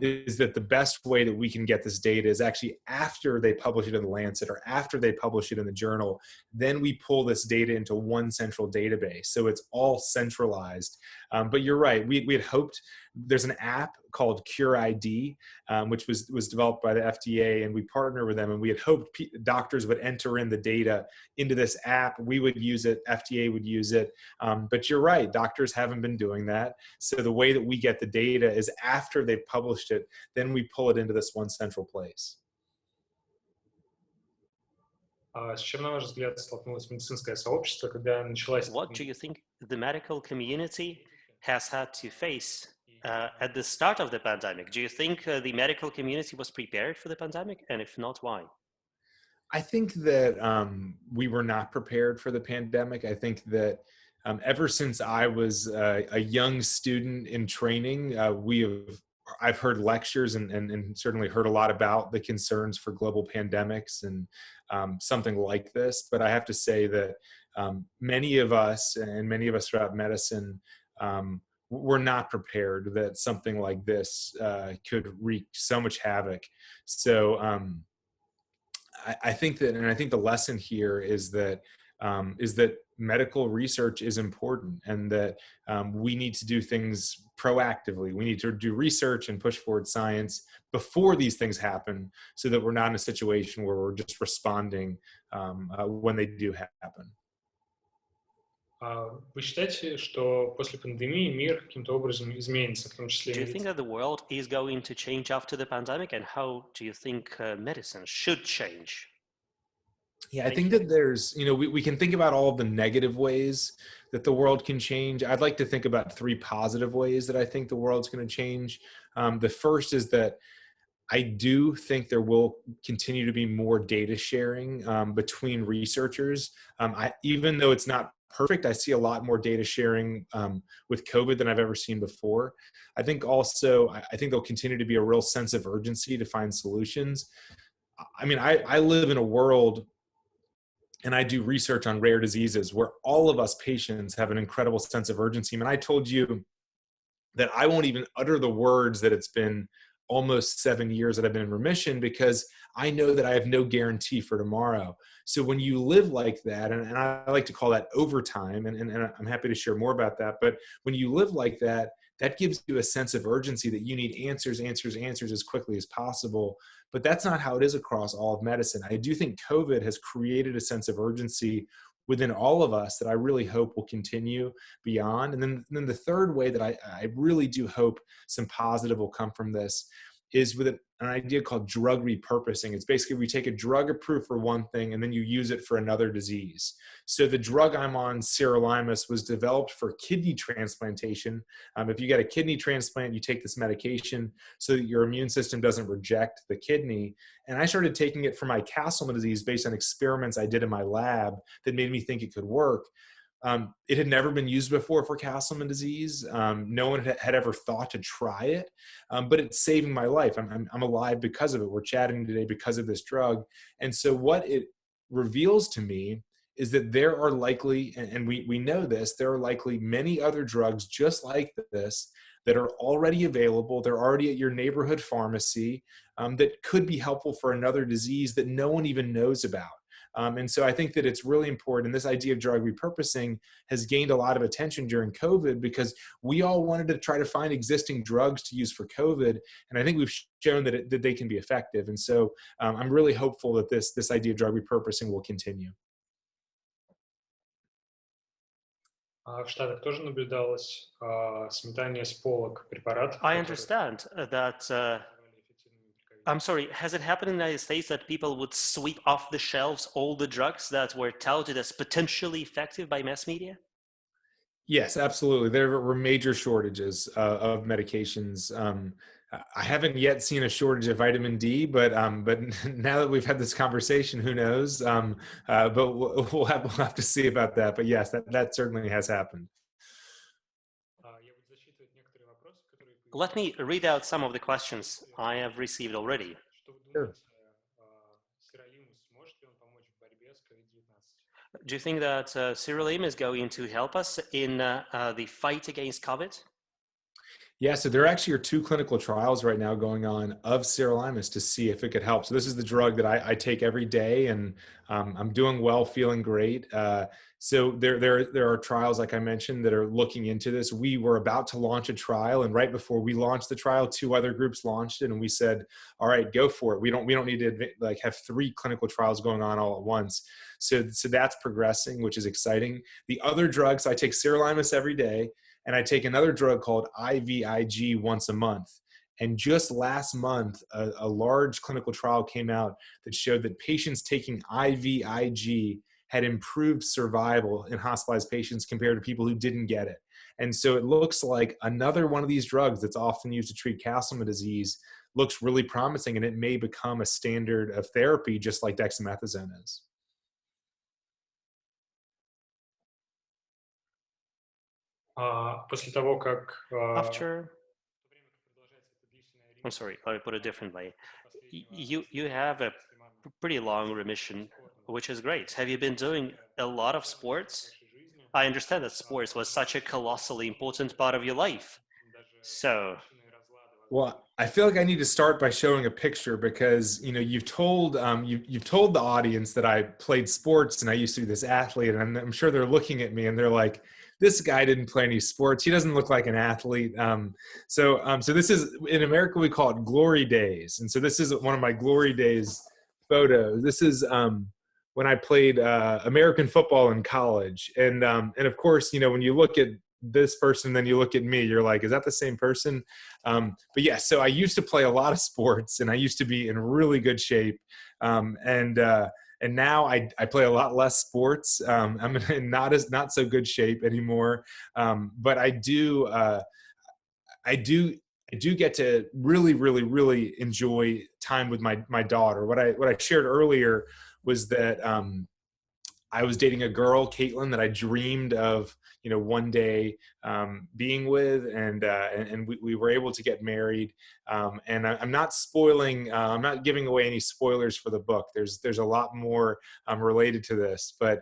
Speaker 3: is that the best way that we can get this data is actually after they publish it in the Lancet or after they publish it in the journal. Then we pull this data into one central database. So it's all centralized. But you're right. We had hoped. There's an app called Cure ID, which was developed by the FDA, and we partner with them. And we had hoped doctors would enter in the data into this app. We would use it. FDA would use it. But you're right. Doctors haven't been doing that. So the way that we get the data is after they've published it, then we pull it into this one central place.
Speaker 4: С чем, на ваш взгляд, столкнулось медицинское сообщество, когда началась...
Speaker 1: What do you think the medical community has had to face at the start of the pandemic? Do you think the medical community was prepared for the pandemic? And if not, why?
Speaker 3: I think that we were not prepared for the pandemic. I think that ever since I was a young student in training, I've heard lectures and certainly heard a lot about the concerns for global pandemics and something like this. But I have to say that many of us throughout medicine were not prepared that something like this could wreak so much havoc. So I think the lesson here is that medical research is important, and that we need to do things proactively. We need to do research and push forward science before these things happen, so that we're not in a situation where we're just responding when they do happen.
Speaker 4: Вы считаете, что после пандемии мир каким-то образом изменится, в том числе...
Speaker 1: Do you think that the world is going to change after the pandemic, and how do you think medicine should change?
Speaker 3: Yeah, I think that there's, we can think about all of the negative ways that the world can change. I'd like to think about 3 positive ways that I think the world's going to change. The first is that I do think there will continue to be more data sharing between researchers. Even though it's not perfect, I see a lot more data sharing with COVID than I've ever seen before. I think there'll continue to be a real sense of urgency to find solutions. I mean, I live in a world, and I do research on rare diseases where all of us patients have an incredible sense of urgency. And I told you that I won't even utter the words that it's been almost 7 years that I've been in remission, because I know that I have no guarantee for tomorrow. So when you live like that, and I like to call that overtime, and I'm happy to share more about that, but when you live like that, that gives you a sense of urgency that you need answers as quickly as possible. But that's not how it is across all of medicine. I do think COVID has created a sense of urgency within all of us that I really hope will continue beyond. And then the third way that I really do hope some positive will come from this is with an idea called drug repurposing. It's basically we take a drug approved for one thing and then you use it for another disease. So the drug I'm on, sirolimus, was developed for kidney transplantation. If you get a kidney transplant, you take this medication so that your immune system doesn't reject the kidney. And I started taking it for my Castleman disease based on experiments I did in my lab that made me think it could work. It had never been used before for Castleman disease. No one had ever thought to try it, but it's saving my life. I'm alive because of it. We're chatting today because of this drug. And so what it reveals to me is that there are likely, and we know this, there are likely many other drugs just like this that are already available. They're already at your neighborhood pharmacy that could be helpful for another disease that no one even knows about. And so I think that it's really important. And this idea of drug repurposing has gained a lot of attention during COVID because we all wanted to try to find existing drugs to use for COVID. And I think we've shown that they can be effective. And so I'm really hopeful that this idea of drug repurposing will continue.
Speaker 4: В Штатах тоже наблюдалось сметание с полок препаратов.
Speaker 1: I understand that. I'm sorry, has it happened in the United States that people would sweep off the shelves all the drugs that were touted as potentially effective by mass media?
Speaker 3: Yes, absolutely. There were major shortages of medications. I haven't yet seen a shortage of vitamin D, but now that we've had this conversation, who knows? But we'll have to see about that. But yes, that certainly has happened.
Speaker 1: Let me read out some of the questions I have received already.
Speaker 3: Sure.
Speaker 1: Do you think that sirolimus is going to help us in the fight against COVID?
Speaker 3: Yeah, so there actually are 2 clinical trials right now going on of sirolimus to see if it could help. So this is the drug that I take every day, and I'm doing well, feeling great. So there are trials, like I mentioned, that are looking into this. We were about to launch a trial, and right before we launched the trial, 2 other groups launched it, and we said, "All right, go for it. We don't need to like have 3 clinical trials going on all at once." So that's progressing, which is exciting. The other drugs, I take sirolimus every day, and I take another drug called IVIG once a month. And just last month, a large clinical trial came out that showed that patients taking IVIG had improved survival in hospitalized patients compared to people who didn't get it. And so it looks like another one of these drugs that's often used to treat Castleman disease looks really promising, and it may become a standard of therapy just like dexamethasone is.
Speaker 4: После того, как
Speaker 1: After, I'm sorry, let me put it differently. You have a pretty long remission, which is great. Have you been doing a lot of sports? I understand that sports was such a colossally important part of your life. So,
Speaker 3: Well, I feel like I need to start by showing a picture because you've told you've told the audience that I played sports and I used to be this athlete, and I'm sure they're looking at me and they're like, "This guy didn't play any sports. He doesn't look like an athlete." So this is, in America we call it glory days, and so this is one of my glory days photos. This is when I played American football in college, and of course, when you look at this person, then you look at me, you're like, is that the same person? But yeah, so I used to play a lot of sports and I used to be in really good shape. And now I play a lot less sports. I'm in not so good shape anymore. But I do get to really enjoy time with my daughter. What I shared earlier was that I was dating a girl, Caitlin, that I dreamed of, one day being with, and we were able to get married. And I'm not spoiling, I'm not giving away any spoilers for the book. There's a lot more related to this, but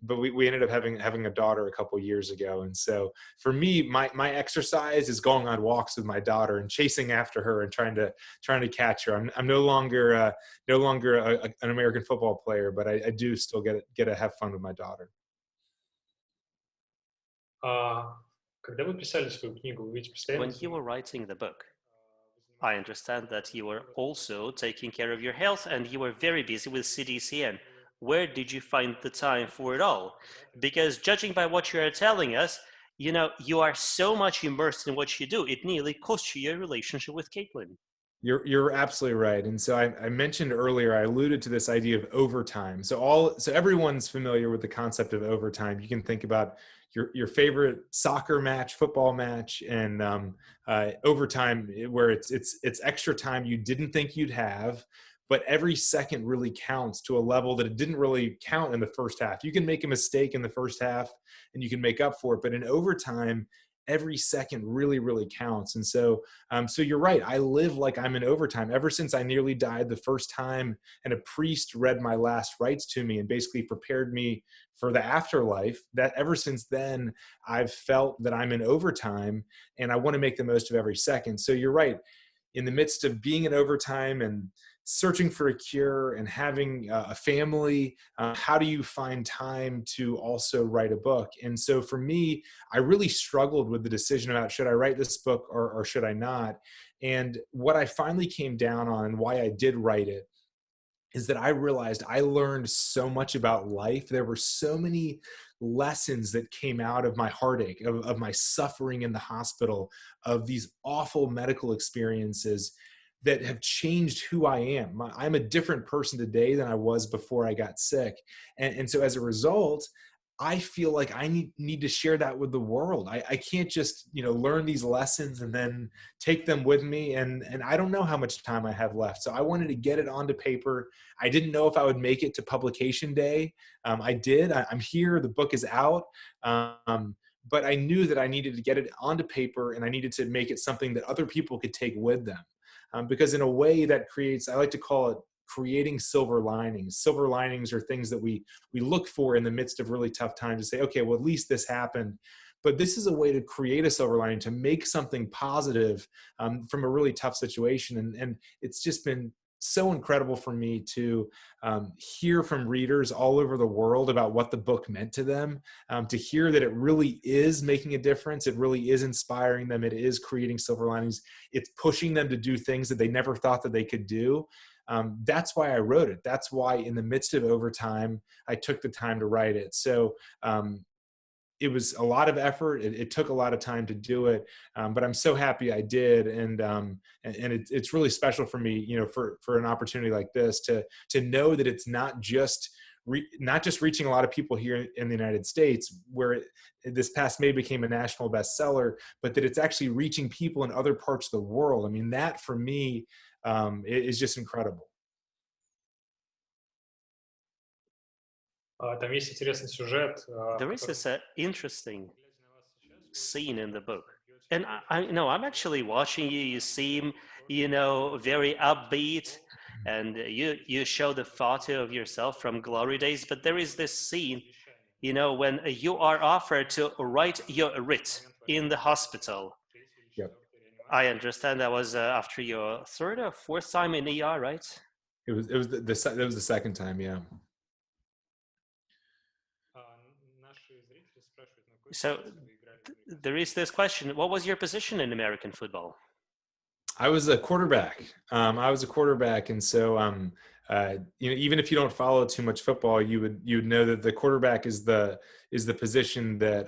Speaker 3: we ended up having a daughter a couple years ago. And so for me, my exercise is going on walks with my daughter and chasing after her and trying to catch her. I'm no longer an American football player, but I do still get to have fun with my daughter.
Speaker 4: Когда вы писали свою книгу, вы ведь постоянно
Speaker 1: when you were writing the book, I understand that you were also taking care of your health and you were very busy with CDCN. Where did you find the time for it all? Because judging by what you are telling us, you are so much immersed in what you do, it nearly cost you your relationship with Caitlin.
Speaker 3: You're absolutely right. And so I mentioned earlier, I alluded to this idea of overtime. So everyone's familiar with the concept of overtime. You can think about your favorite soccer match, football match, and overtime, where it's extra time you didn't think you'd have, but every second really counts to a level that it didn't really count in the first half. You can make a mistake in the first half and you can make up for it, but in overtime, every second really counts. And so you're right, I live like I'm in overtime ever since I nearly died the first time, and a priest read my last rites to me and basically prepared me for the afterlife. That ever since then, I've felt that I'm in overtime and I want to make the most of every second. So you're right, in the midst of being in overtime and searching for a cure and having a family, how do you find time to also write a book? And so for me, I really struggled with the decision about should I write this book or should I not? And what I finally came down on and why I did write it is that I realized I learned so much about life. There were so many lessons that came out of my heartache, of my suffering in the hospital, of these awful medical experiences that have changed who I am. I'm a different person today than I was before I got sick. And so as a result, I feel like I need to share that with the world. I can't just, learn these lessons and then take them with me. And I don't know how much time I have left. So I wanted to get it onto paper. I didn't know if I would make it to publication day. I did. I'm here. The book is out. But I knew that I needed to get it onto paper and I needed to make it something that other people could take with them. Because in a way that creates, I like to call it creating silver linings. Silver linings are things that we look for in the midst of really tough times to say, okay, well, at least this happened. But this is a way to create a silver lining, to make something positive from a really tough situation. And it's just been so incredible for me to hear from readers all over the world about what the book meant to them, to hear that it really is making a difference. It really is inspiring them. It is creating silver linings. It's pushing them to do things that they never thought that they could do. That's why I wrote it. That's why in the midst of overtime, I took the time to write it. So it was a lot of effort. It took a lot of time to do it, but I'm so happy I did, and it's really special for me, you know, for an opportunity like this to know that it's not just reaching a lot of people here in the United States, where this past May became a national bestseller, but that it's actually reaching people in other parts of the world. I mean, that for me is just incredible.
Speaker 4: Там есть интересный сюжет.
Speaker 1: There is this interesting scene in the book. And I know I'm actually watching you. You seem, you know, very upbeat, and you show the photo of yourself from glory days. But there is this scene, you know, when you are offered to write your writ in the hospital.
Speaker 3: Yep.
Speaker 1: I understand that was after your third or fourth time in ER, right?
Speaker 3: It was the second time, yeah.
Speaker 1: So there is this question: what was your position in American football?
Speaker 3: I was a quarterback. And so you know, even if you don't follow too much football, you would know that the quarterback is the position that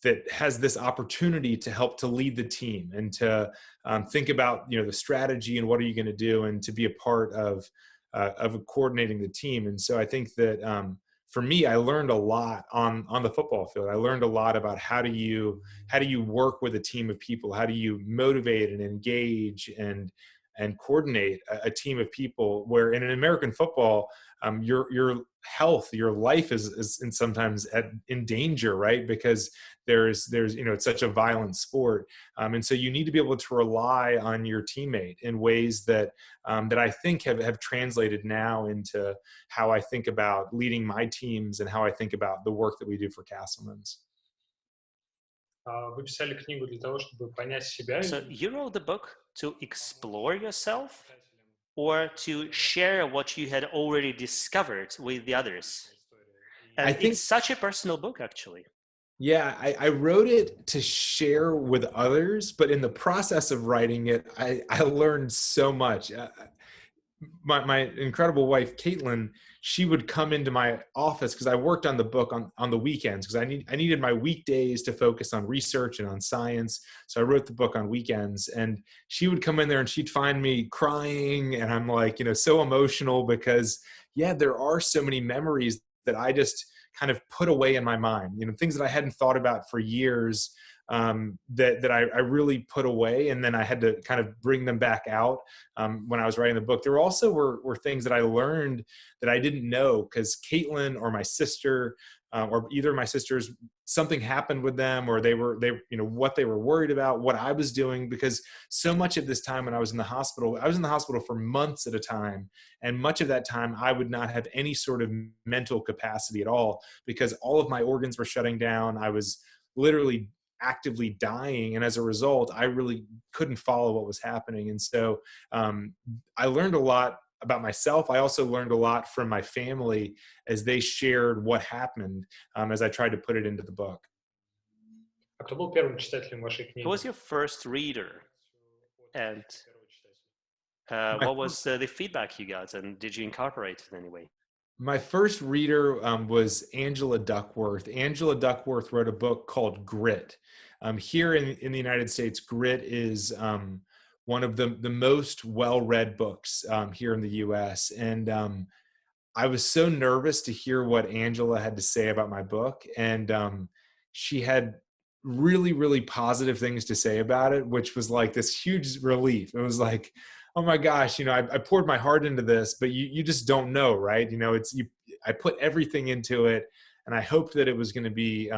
Speaker 3: that has this opportunity to help to lead the team and to think about, you know, the strategy and what are you going to do, and to be a part of coordinating the team. And so I think that for me, I learned a lot on the football field. I learned a lot about how do you work with a team of people? How do you motivate and engage and coordinate a team of people, where in an American football, your health, your life is sometimes in danger, right? Because there's you know, it's such a violent sport, and so you need to be able to rely on your teammate in ways that that I think have translated now into how I think about leading my teams and how I think about the work that we do for Castleman's.
Speaker 4: Вы писали книгу для того, чтобы понять себя?
Speaker 1: So you wrote the book to explore yourself, or to share what you had already discovered with the others? And
Speaker 3: I think
Speaker 1: it's such a personal book, actually.
Speaker 3: Yeah, I wrote it to share with others, but in the process of writing it, I learned so much. My incredible wife, Caitlin, she would come into my office because I worked on the book on the weekends, because I needed my weekdays to focus on research and on science. So I wrote the book on weekends, and she would come in there and she'd find me crying, and I'm like, you know, so emotional because, yeah, there are so many memories that I just kind of put away in my mind, you know, things that I hadn't thought about for years, that I really put away, and then I had to kind of bring them back out when I was writing the book. There also were things that I learned that I didn't know, because Caitlin or my sister or either of my sisters, something happened with them, or they you know, what they were worried about, what I was doing, because so much of this time when I was in the hospital for months at a time, and much of that time I would not have any sort of mental capacity at all, because all of my organs were shutting down. I was literally actively dying, and as a result, I really couldn't follow what was happening. And so I learned a lot about myself. I also learned a lot from my family as they shared what happened, as I tried to put it into the book.
Speaker 4: А кто был первым читателем вашей книги?
Speaker 1: Who was your first reader? And what was the feedback you got? And did you incorporate it in any way?
Speaker 3: My first reader was Angela Duckworth. Angela Duckworth wrote a book called Grit. Here in the United States, Grit is one of the most well-read books here in the U.S. And I was so nervous to hear what Angela had to say about my book. And she had really, really positive things to say about it, which was like this huge relief. It was like, oh my gosh, you know, I poured my heart into this, but you just don't know, right? You know, I put everything into it, and I hoped that it was going to be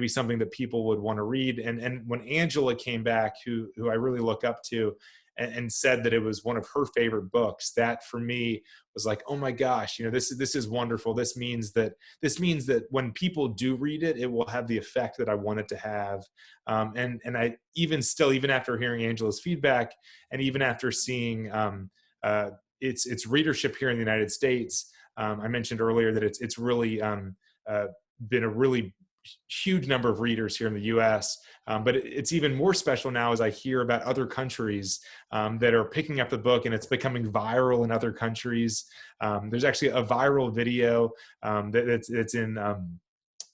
Speaker 3: something that people would want to read. And when Angela came back, who I really look up to, and said that it was one of her favorite books, that for me was like, oh my gosh, this is wonderful. This means that when people do read it, it will have the effect that I want it to have. And I even after hearing Angela's feedback, and even after seeing its readership here in the United States, I mentioned earlier that it's really been a really huge number of readers here in the US, but it's even more special now as I hear about other countries that are picking up the book, and it's becoming viral in other countries. There's actually a viral video that's in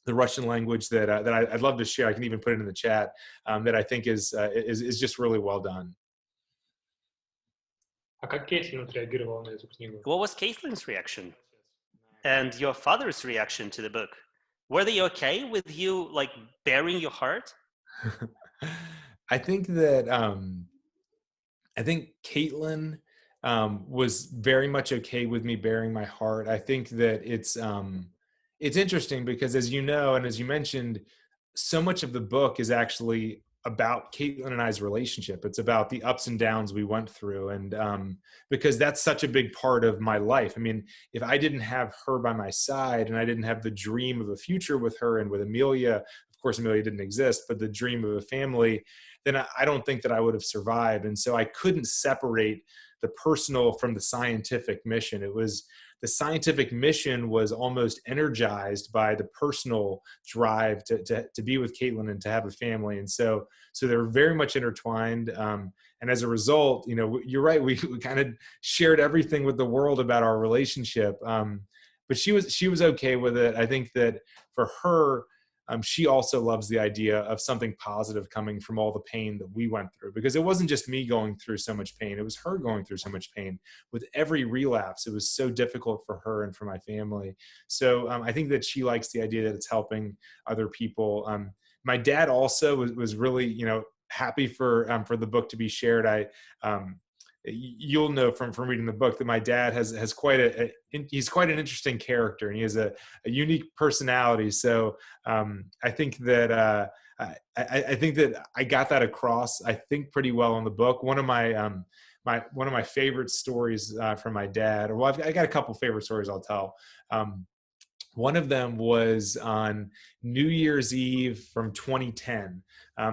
Speaker 3: the Russian language that I'd love to share. I can even put it in the chat, that I think is just really well done.
Speaker 4: А как Кейтлин отреагировала на эту книгу?
Speaker 1: What was Caitlin's reaction and your father's reaction to the book? Were they okay with you like bearing your heart?
Speaker 3: I think that Caitlin was very much okay with me bearing my heart. I think that it's interesting because, as you know, and as you mentioned, so much of the book is actually about Caitlin and I's relationship. It's about the ups and downs we went through. And because that's such a big part of my life. I mean, if I didn't have her by my side and I didn't have the dream of a future with her and with Amelia, of course, Amelia didn't exist, but the dream of a family, then I don't think that I would have survived. And so I couldn't separate the personal from the scientific mission. The scientific mission was almost energized by the personal drive to be with Caitlin and to have a family. And so they're very much intertwined. And as a result, you're right. We kind of shared everything with the world about our relationship. But she was okay with it. I think that for her, she also loves the idea of something positive coming from all the pain that we went through, because it wasn't just me going through so much pain. It was her going through so much pain. With every relapse, it was so difficult for her and for my family. So I think that she likes the idea that it's helping other people. My dad also was really, happy for the book to be shared. You'll know from reading the book that my dad has he's quite an interesting character, and he has a unique personality. So I think that I think that I got that across, I think, pretty well in the book. One of my favorite stories from my dad, well, I got a couple favorite stories I'll tell. One of them was on New Year's Eve from 2010.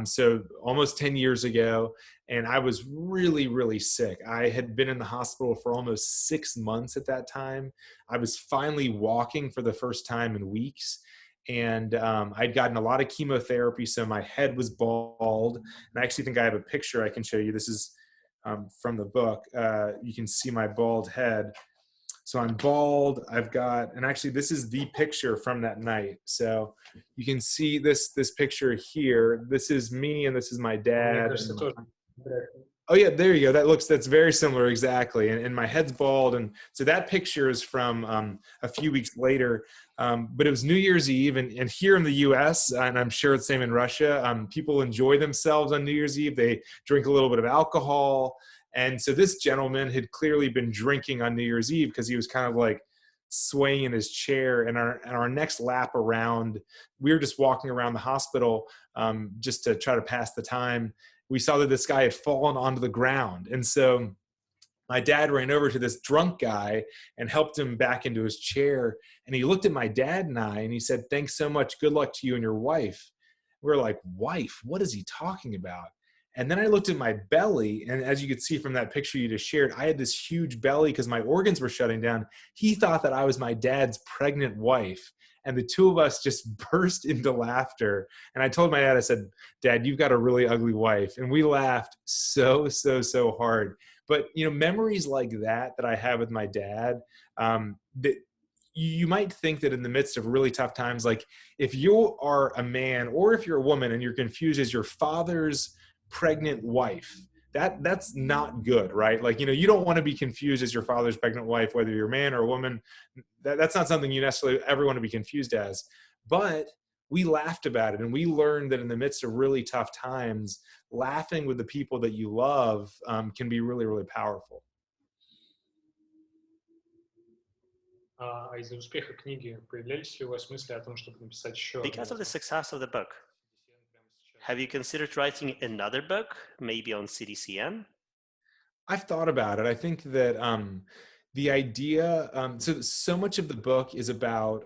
Speaker 3: So almost 10 years ago. And I was really, really sick. I had been in the hospital for almost 6 months at that time. I was finally walking for the first time in weeks. And I'd gotten a lot of chemotherapy, so my head was bald. And I actually think I have a picture I can show you. This is from the book. You can see my bald head. So I'm bald. And actually this is the picture from that night. So you can see this picture here. This is me and this is my dad. Oh yeah, there you go. That's very similar, exactly. And my head's bald. And so that picture is from a few weeks later. But it was New Year's Eve, and here in the US, and I'm sure it's the same in Russia, people enjoy themselves on New Year's Eve. They drink a little bit of alcohol. And so this gentleman had clearly been drinking on New Year's Eve, because he was kind of like swaying in his chair. And our next lap around, we were just walking around the hospital just to try to pass the time. We saw that this guy had fallen onto the ground. And so my dad ran over to this drunk guy and helped him back into his chair. And he looked at my dad and I, and he said, "Thanks so much. Good luck to you and your wife." We were like, "Wife? What is he talking about?" And then I looked at my belly, and as you could see from that picture you just shared, I had this huge belly because my organs were shutting down. He thought that I was my dad's pregnant wife. And the two of us just burst into laughter. And I told my dad, I said, "Dad, you've got a really ugly wife." And we laughed so hard. But, memories like that I have with my dad, that you might think that in the midst of really tough times, like if you are a man or if you're a woman and you're confused as your father's pregnant wife, that's not good, right? Like, you don't want to be confused as your father's pregnant wife, whether you're a man or a woman. That's not something you necessarily ever want to be confused as. But we laughed about it, and we learned that in the midst of really tough times, laughing with the people that you love can be really, really powerful.
Speaker 4: А из-за успеха книги появлялись ли у вас мысли о том, чтобы написать еще?
Speaker 1: Because of the success of the book, have you considered writing another book, maybe on CDCN?
Speaker 3: I've thought about it. I think that the idea, so much of the book is about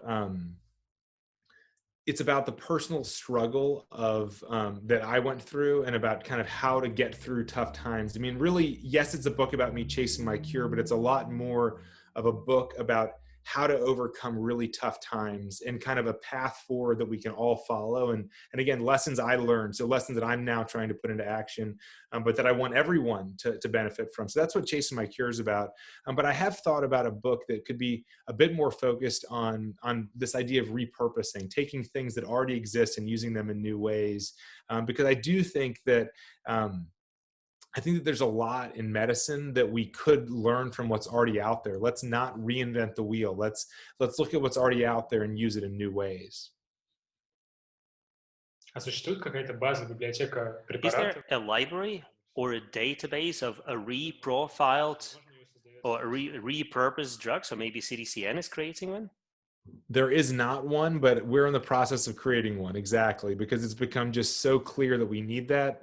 Speaker 3: it's about the personal struggle of that I went through and about kind of how to get through tough times. I mean, really, yes, it's a book about me chasing my cure, but it's a lot more of a book about how to overcome really tough times and kind of a path forward that we can all follow. And again, lessons I learned, so lessons that I'm now trying to put into action, but that I want everyone to benefit from. So that's what Chasing My Cure is about. But I have thought about a book that could be a bit more focused on this idea of repurposing, taking things that already exist and using them in new ways. Because I do think that there's a lot in medicine that we could learn from what's already out there. Let's not reinvent the wheel. Let's look at what's already out there and use it in new ways.
Speaker 4: А существует какая-то база, библиотека
Speaker 1: Is there
Speaker 4: препаратов?
Speaker 1: a library or a database of a reprofiled or repurposed drugs? Or maybe CDCN is creating one?
Speaker 3: There is not one, but we're in the process of creating one, exactly, because it's become just so clear that we need that.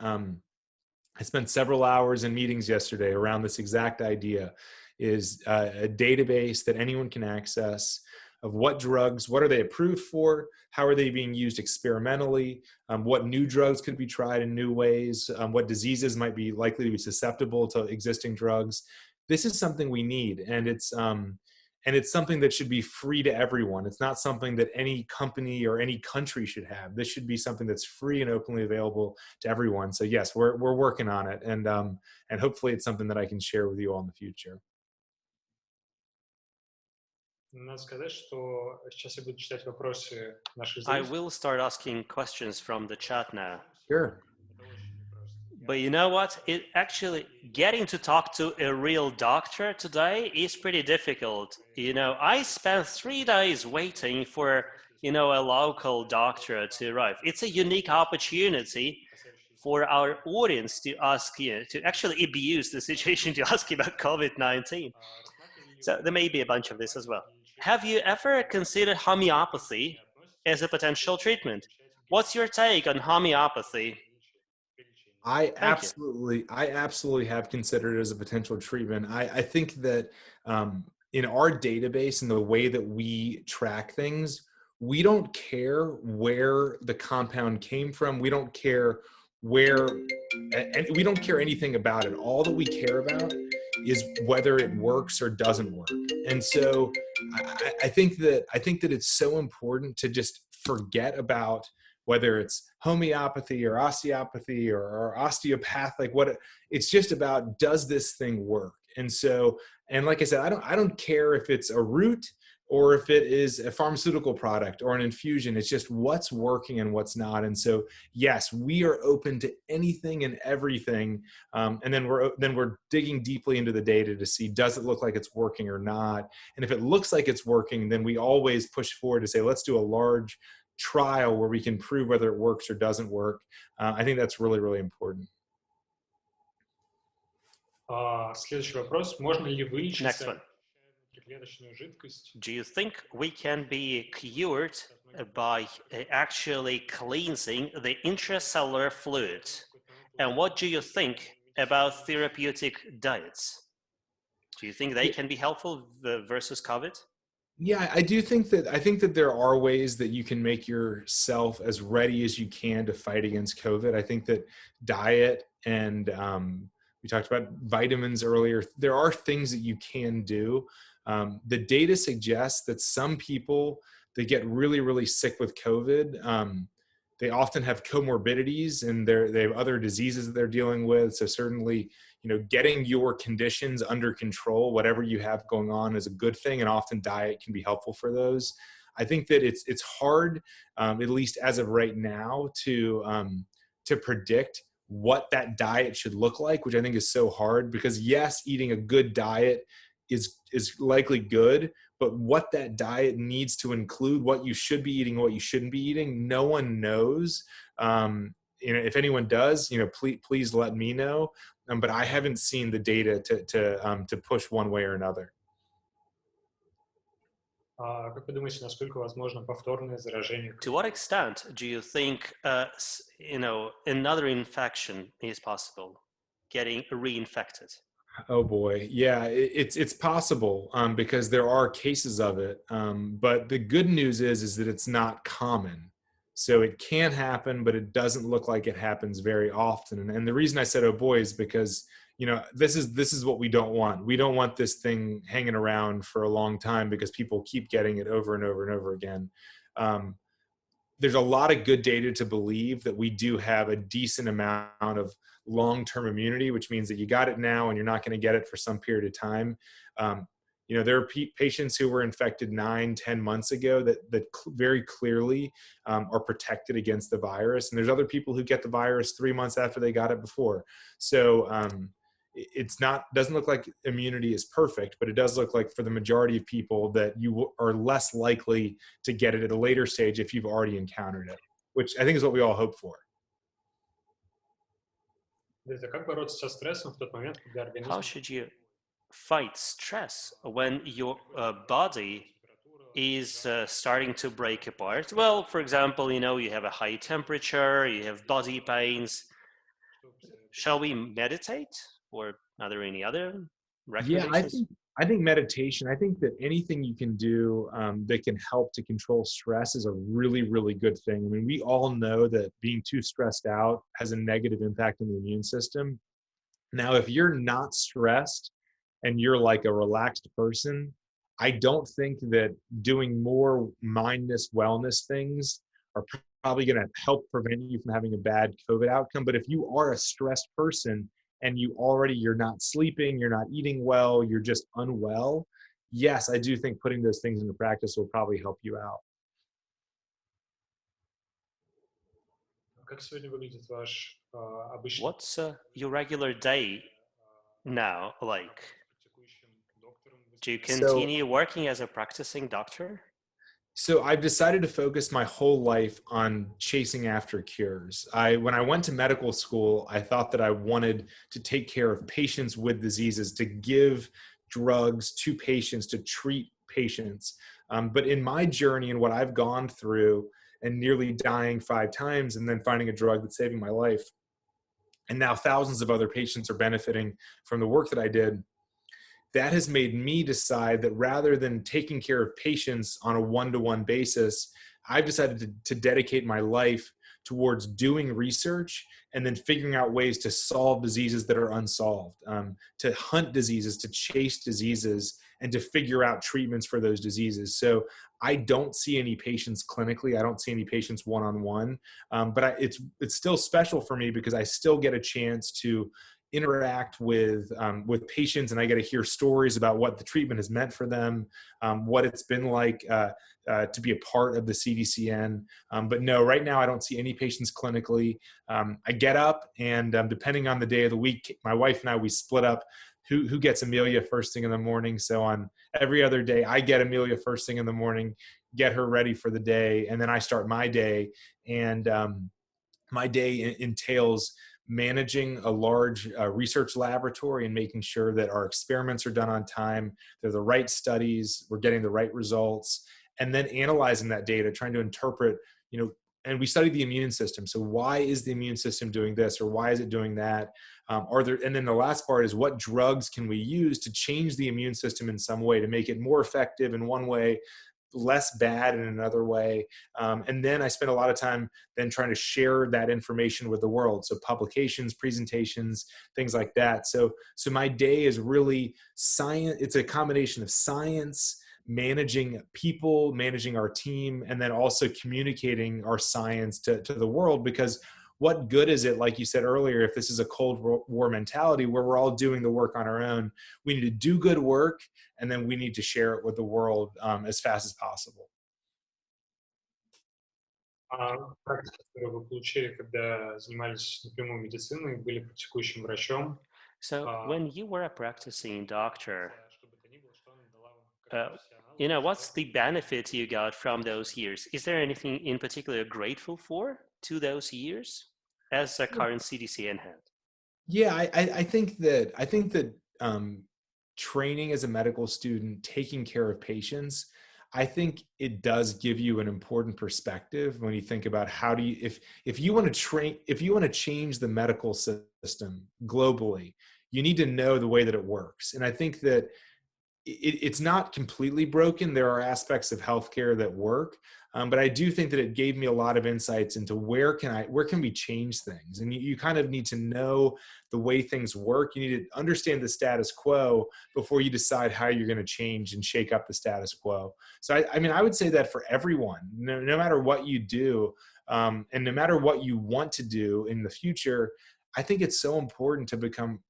Speaker 3: I spent several hours in meetings yesterday around this exact idea, is a database that anyone can access of what drugs, what are they approved for, how are they being used experimentally, what new drugs could be tried in new ways, what diseases might be likely to be susceptible to existing drugs. This is something we need, and it's something that should be free to everyone. It's not something that any company or any country should have. This should be something that's free and openly available to everyone. So yes, we're working on it, and hopefully it's something that I can share with you all in the future.
Speaker 4: Надо сказать, что сейчас я буду читать вопросы наших
Speaker 1: I
Speaker 4: зрителей.
Speaker 1: will start asking questions from the chat now.
Speaker 3: Sure.
Speaker 1: But you know what? It actually getting to talk to a real doctor today is pretty difficult. You know, I spent 3 days waiting for, a local doctor to arrive. It's a unique opportunity for our audience to ask you, to actually abuse the situation to ask you about COVID-19. So there may be a bunch of this as well. Have you ever considered homeopathy as a potential treatment? What's your take on homeopathy?
Speaker 3: I absolutely have considered it as a potential treatment. I think that in our database and the way that we track things, we don't care where the compound came from. We don't care and we don't care anything about it. All that we care about is whether it works or doesn't work. And so I think that it's so important to just forget about whether it's homeopathy or osteopathy or osteopathic, it's just about, does this thing work? And so, and like I said, I don't care if it's a root or if it is a pharmaceutical product or an infusion. It's just what's working and what's not. And so, yes, we are open to anything and everything. And then we're digging deeply into the data to see, does it look like it's working or not? And if it looks like it's working, then we always push forward to say, let's do a large trial where we can prove whether it works or doesn't work. I think that's really, really important.
Speaker 4: Следующий вопрос. Можно ли вылечить
Speaker 1: Next one.
Speaker 4: внутриклеточную жидкость?
Speaker 1: Do you think we can be cured by actually cleansing the intracellular fluid? And what do you think about therapeutic diets? Do you think they can be helpful versus COVID?
Speaker 3: Yeah, I think that there are ways that you can make yourself as ready as you can to fight against COVID. I think that diet and we talked about vitamins earlier. There are things that you can do. The data suggests that some people that get really, really sick with COVID, they often have comorbidities and they have other diseases that they're dealing with. So certainly, getting your conditions under control, whatever you have going on, is a good thing, and often diet can be helpful for those. I think that it's hard, at least as of right now, to predict what that diet should look like, which I think is so hard, because yes, eating a good diet is likely good, but what that diet needs to include, what you should be eating, what you shouldn't be eating, no one knows. If anyone does, please let me know. But I haven't seen the data to push one way or another.
Speaker 4: Как вы думаете, насколько возможно повторное заражение?
Speaker 1: To what extent do you think, another infection is possible, getting reinfected?
Speaker 3: Oh boy. Yeah, it's possible because there are cases of it. But the good news is that it's not common. So it can happen, but it doesn't look like it happens very often. And the reason I said oh boy is because this is what we don't want. We don't want this thing hanging around for a long time because people keep getting it over and over and over again. Um, there's a lot of good data to believe that we do have a decent amount of long-term immunity, which means that you got it now and you're not going to get it for some period of time. There are patients who were infected 9-10 months ago that very clearly are protected against the virus. And there's other people who get the virus 3 months after they got it before. So doesn't look like immunity is perfect, but it does look like for the majority of people that you are less likely to get it at a later stage if you've already encountered it, which I think is what we all hope for.
Speaker 4: Как бороться со стрессом в тот момент, когда организм...
Speaker 1: How should you fight stress when your body is starting to break apart? Well, for example, you have a high temperature, you have body pains. Shall we meditate, or are there any other recommendations?
Speaker 3: Yeah, I think meditation, I think that anything you can do that can help to control stress is a really, really good thing. I mean, we all know that being too stressed out has a negative impact on the immune system. Now, if you're not stressed and you're like a relaxed person, I don't think that doing more mindless wellness things are probably going to help prevent you from having a bad COVID outcome. But if you are a stressed person and you're not sleeping, you're not eating well, you're just unwell, yes, I do think putting those things into practice will probably help you out.
Speaker 4: Как сегодня выглядит ваш обычный...
Speaker 1: What's your regular day now like? Do you continue working as a practicing doctor?
Speaker 3: So I've decided to focus my whole life on chasing after cures. When I went to medical school, I thought that I wanted to take care of patients with diseases, to give drugs to patients, to treat patients. But in my journey and what I've gone through and nearly dying 5 times and then finding a drug that's saving my life, and now thousands of other patients are benefiting from the work that I did, that has made me decide that rather than taking care of patients on a one-to-one basis, I've decided to dedicate my life towards doing research and then figuring out ways to solve diseases that are unsolved, to hunt diseases, to chase diseases, and to figure out treatments for those diseases. So I don't see any patients clinically. I don't see any patients one-on-one, but it's still special for me because I still get a chance to interact with patients, and I get to hear stories about what the treatment has meant for them, what it's been like to be a part of the CDCN. But no, right now I don't see any patients clinically. I get up and depending on the day of the week, my wife and I, we split up who gets Amelia first thing in the morning. So on every other day, I get Amelia first thing in the morning, get her ready for the day, and then I start my day. And my day entails managing a large research laboratory and making sure that our experiments are done on time, they're the right studies, we're getting the right results, and then analyzing that data, trying to interpret, and we study the immune system. So why is the immune system doing this, or why is it doing that? And then the last part is, what drugs can we use to change the immune system in some way to make it more effective in one way, less bad in another way. And then I spend a lot of time then trying to share that information with the world. So publications, presentations, things like that. So my day is really science. It's a combination of science, managing people, managing our team, and then also communicating our science to the world. Because what good is it, like you said earlier, if this is a Cold War mentality where we're all doing the work on our own? We need to do good work, and then we need to share it with the world as fast as possible.
Speaker 4: Практику, которую вы получили, когда занимались напрямую медициной, были практикующим врачом.
Speaker 1: So when you were a practicing doctor, what's the benefit you got from those years? Is there anything in particular you're grateful for to those years as a current CDCN head?
Speaker 3: Yeah, I think that training as a medical student, taking care of patients, I think it does give you an important perspective when you think about how do you, if you want to change the medical system, system globally, you need to know the way that it works. And I think that it's not completely broken. There are aspects of healthcare that work, but I do think that it gave me a lot of insights into where can we change things. And you kind of need to know the way things work. You need to understand the status quo before you decide how you're going to change and shake up the status quo. So I mean, I would say that for everyone, no matter what you do, and no matter what you want to do in the future, I think it's so important to become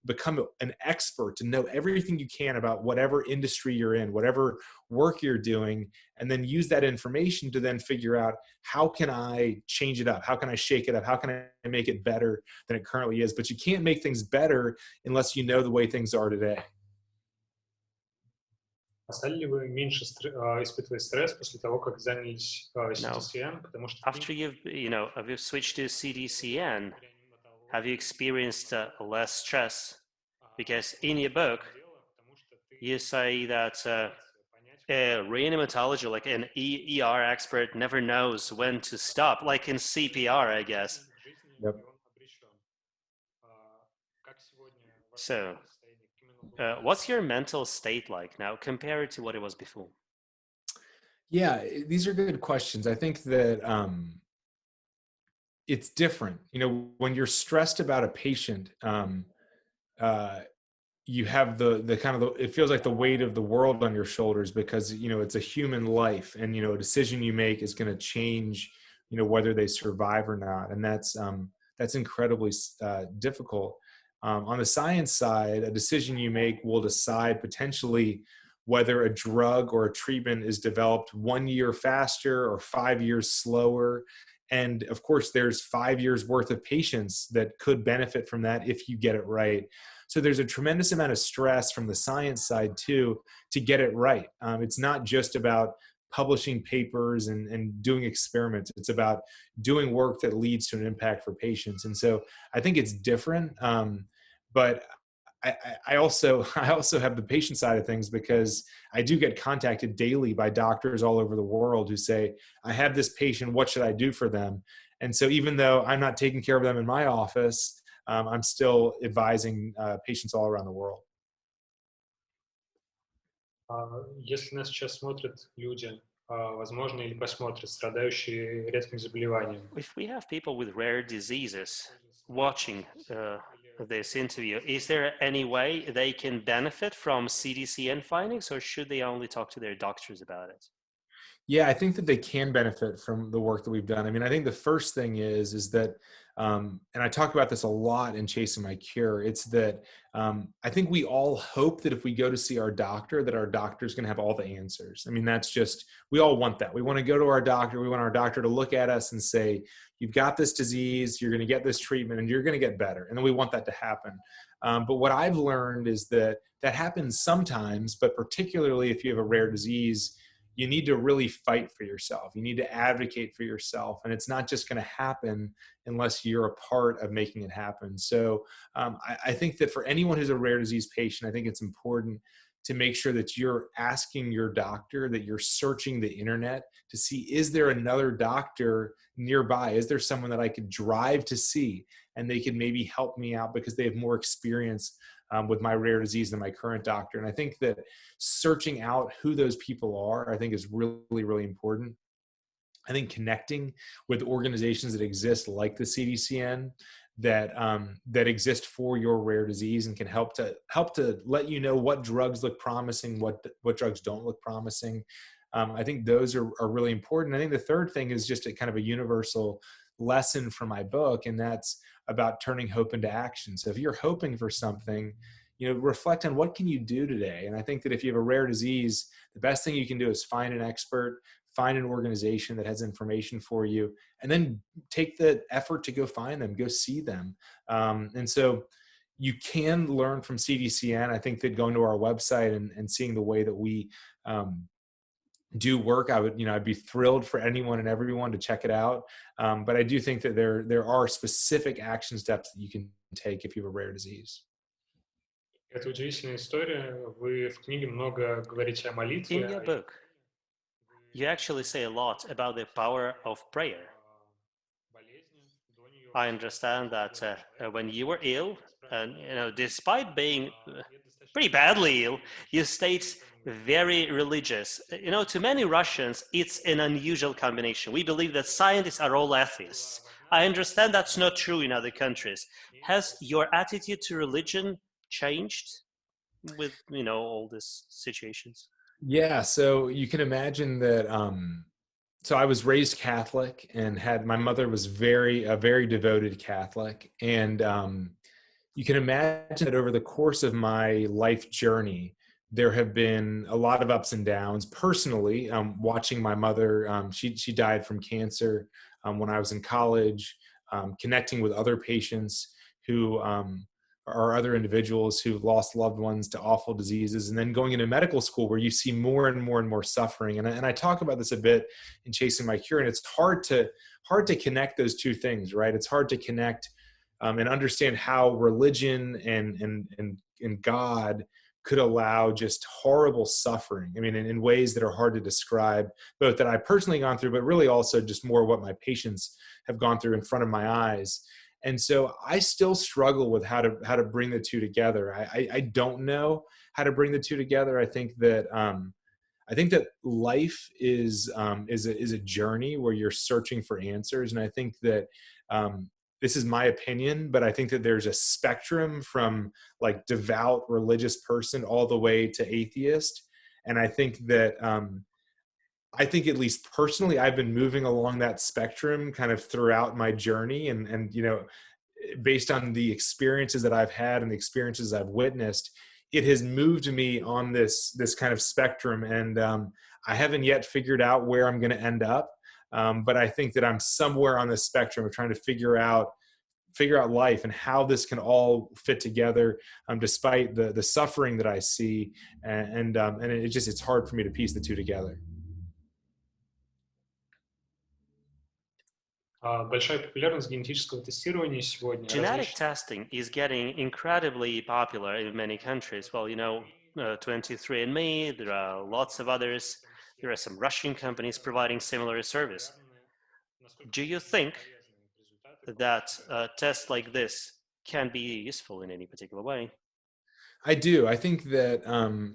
Speaker 3: an expert, to know everything you can about whatever industry you're in, whatever work you're doing, and then use that information to then figure out, how can I change it up? How can I shake it up? How can I make it better than it currently is? But you can't make things better unless you know the way things are today.
Speaker 4: Стали ли вы меньше испытывать стресс после того, как занялись CDCN? Потому что
Speaker 1: After you've switched to CDCN, have you experienced less stress? Because in your book, you say that a reanimatology, like an ER expert, never knows when to stop, like in CPR, I guess.
Speaker 3: Yep.
Speaker 1: So, what's your mental state like now compared to what it was before?
Speaker 3: Yeah, these are good questions. I think that it's different. When you're stressed about a patient, you have the kind of it feels like the weight of the world on your shoulders, because it's a human life, and a decision you make is going to change whether they survive or not, and that's incredibly difficult. On the science side, a decision you make will decide potentially whether a drug or a treatment is developed 1 year faster or 5 years slower. And of course, there's 5 years worth of patients that could benefit from that if you get it right. So there's a tremendous amount of stress from the science side too, to get it right. It's not just about publishing papers and doing experiments. It's about doing work that leads to an impact for patients. And so I think it's different. But I also have the patient side of things, because I do get contacted daily by doctors all over the world who say, I have this patient, what should I do for them? And so even though I'm not taking care of them in my office, I'm still advising patients all around the world.
Speaker 4: Если нас сейчас смотрят люди, возможно, или посмотрят, страдающие редким заболеванием.
Speaker 1: If we have people with rare diseases watching this interview, is there any way they can benefit from CDCN findings, or should they only talk to their doctors about it?
Speaker 3: Yeah, I think that they can benefit from the work that we've done. I mean, I think the first thing is that, and I talk about this a lot in Chasing My Cure, it's that I think we all hope that if we go to see our doctor, that our doctor is going to have all the answers. I mean, that's just, we all want that. We want to go to our doctor. We want our doctor to look at us and say, you've got this disease, you're going to get this treatment, and you're going to get better. And then we want that to happen. But what I've learned is that happens sometimes, but particularly if you have a rare disease, you need to really fight for yourself. You need to advocate for yourself. And it's not just going to happen unless you're a part of making it happen. So I think that for anyone who's a rare disease patient, I think it's important to make sure that you're asking your doctor, that you're searching the internet to see, is there another doctor nearby? Is there someone that I could drive to see and they could maybe help me out because they have more experience with my rare disease than my current doctor? And I think that searching out who those people are, I think is really, really important. I think connecting with organizations that exist like the CDCN that exist for your rare disease and can help to let you know what drugs look promising, what drugs don't look promising. I think those are really important. I think the third thing is just a kind of a universal lesson from my book, and that's about turning hope into action. So if you're hoping for something, reflect on what can you do today. And I think that if you have a rare disease, the best thing you can do is find an expert, find an organization that has information for you, and then take the effort to go find them, go see them. And so you can learn from CDCN. I think that going to our website and seeing the way that we do work, I'd be thrilled for anyone and everyone to check it out. But I do think that there are specific action steps that you can take if you have a rare disease.
Speaker 4: Это удивительная история. Вы в книге много говорите о молитве.
Speaker 1: In your book, you actually say a lot about the power of prayer. I understand that when you were ill, and despite being pretty badly ill, you stayed very religious. To many Russians, it's an unusual combination. We believe that scientists are all atheists. I understand that's not true in other countries. Has your attitude to religion changed with all these situations?
Speaker 3: Yeah, so you can imagine that. So I was raised Catholic and had my mother was a very devoted Catholic, and you can imagine that over the course of my life journey, there have been a lot of ups and downs. Personally, watching my mother, she died from cancer when I was in college, connecting with other patients who are other individuals who've lost loved ones to awful diseases, and then going into medical school where you see more and more and more suffering. And I talk about this a bit in Chasing My Cure, and it's hard to connect those two things, right? It's hard to connect and understand how religion and God could allow just horrible suffering. I mean, in ways that are hard to describe, both that I've personally gone through, but really also just more what my patients have gone through in front of my eyes. And so I still struggle with how to bring the two together. I don't know how to bring the two together. I think that life is a journey where you're searching for answers, and I think that this is my opinion, but I think that there's a spectrum from like devout religious person all the way to atheist, and I think that at least personally, I've been moving along that spectrum kind of throughout my journey, and based on the experiences that I've had and the experiences I've witnessed, it has moved me on this kind of spectrum, and I haven't yet figured out where I'm going to end up, but I think that I'm somewhere on the spectrum of trying to figure out life and how this can all fit together, despite the suffering that I see, and it's hard for me to piece the two together.
Speaker 4: Большая популярность генетического тестирования сегодня.
Speaker 1: Genetic testing is getting incredibly popular in many countries. Well, 23andMe, there are lots of others. There are some Russian companies providing similar service. Do you think that a test like this can be useful in any particular way?
Speaker 3: I do. I think that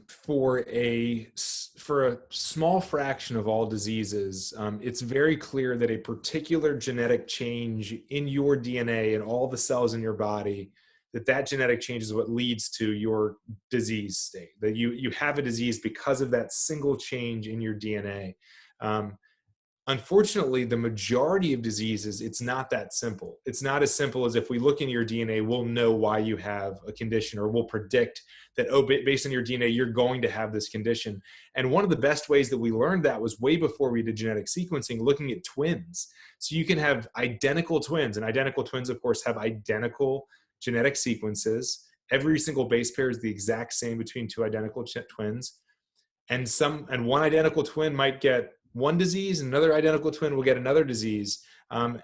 Speaker 3: for a small fraction of all diseases, it's very clear that a particular genetic change in your DNA and all the cells in your body, that genetic change is what leads to your disease state. That you have a disease because of that single change in your DNA. Unfortunately, the majority of diseases, it's not that simple. It's not as simple as if we look into your DNA, we'll know why you have a condition, or we'll predict that, based on your DNA, you're going to have this condition. And one of the best ways that we learned that was way before we did genetic sequencing, looking at twins. So you can have identical twins, and identical twins, of course, have identical genetic sequences. Every single base pair is the exact same between two identical twins. And one identical twin might get one disease, and another identical twin will get another disease,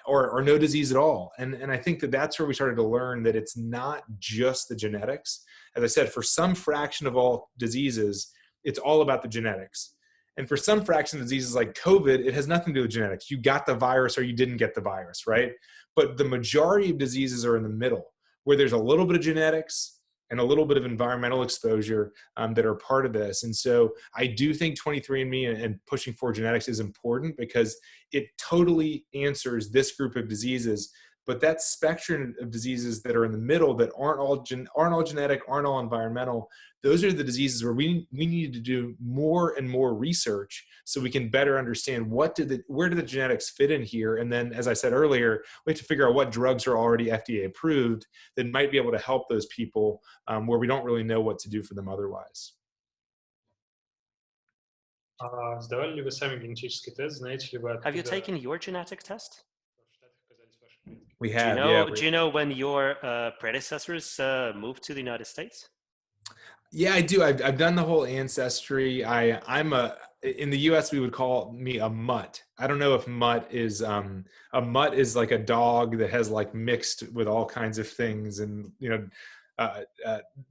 Speaker 3: or no disease at all. And I think that's where we started to learn that it's not just the genetics. As I said, for some fraction of all diseases, it's all about the genetics. And for some fraction of diseases like COVID, it has nothing to do with genetics. You got the virus or you didn't get the virus, right? But the majority of diseases are in the middle, where there's a little bit of genetics and a little bit of environmental exposure that are part of this. And so I do think 23andMe and pushing for genetics is important, because it totally answers this group of diseases. But that spectrum of diseases that are in the middle, that aren't all genetic, aren't all environmental, those are the diseases where we need to do more and more research so we can better understand where do the genetics fit in here. And then, as I said earlier, we have to figure out what drugs are already FDA approved that might be able to help those people where we don't really know what to do for them otherwise.
Speaker 4: Сдавали ли вы сами генетический тест? Знаете ли вы
Speaker 1: Have you taken your genetic test?
Speaker 3: We have.
Speaker 1: Do you know when your predecessors moved to the United States?
Speaker 3: Yeah, I do. I've done the whole ancestry. In the U.S. we would call me a mutt. I don't know if mutt is a mutt is like a dog that has like mixed with all kinds of things, and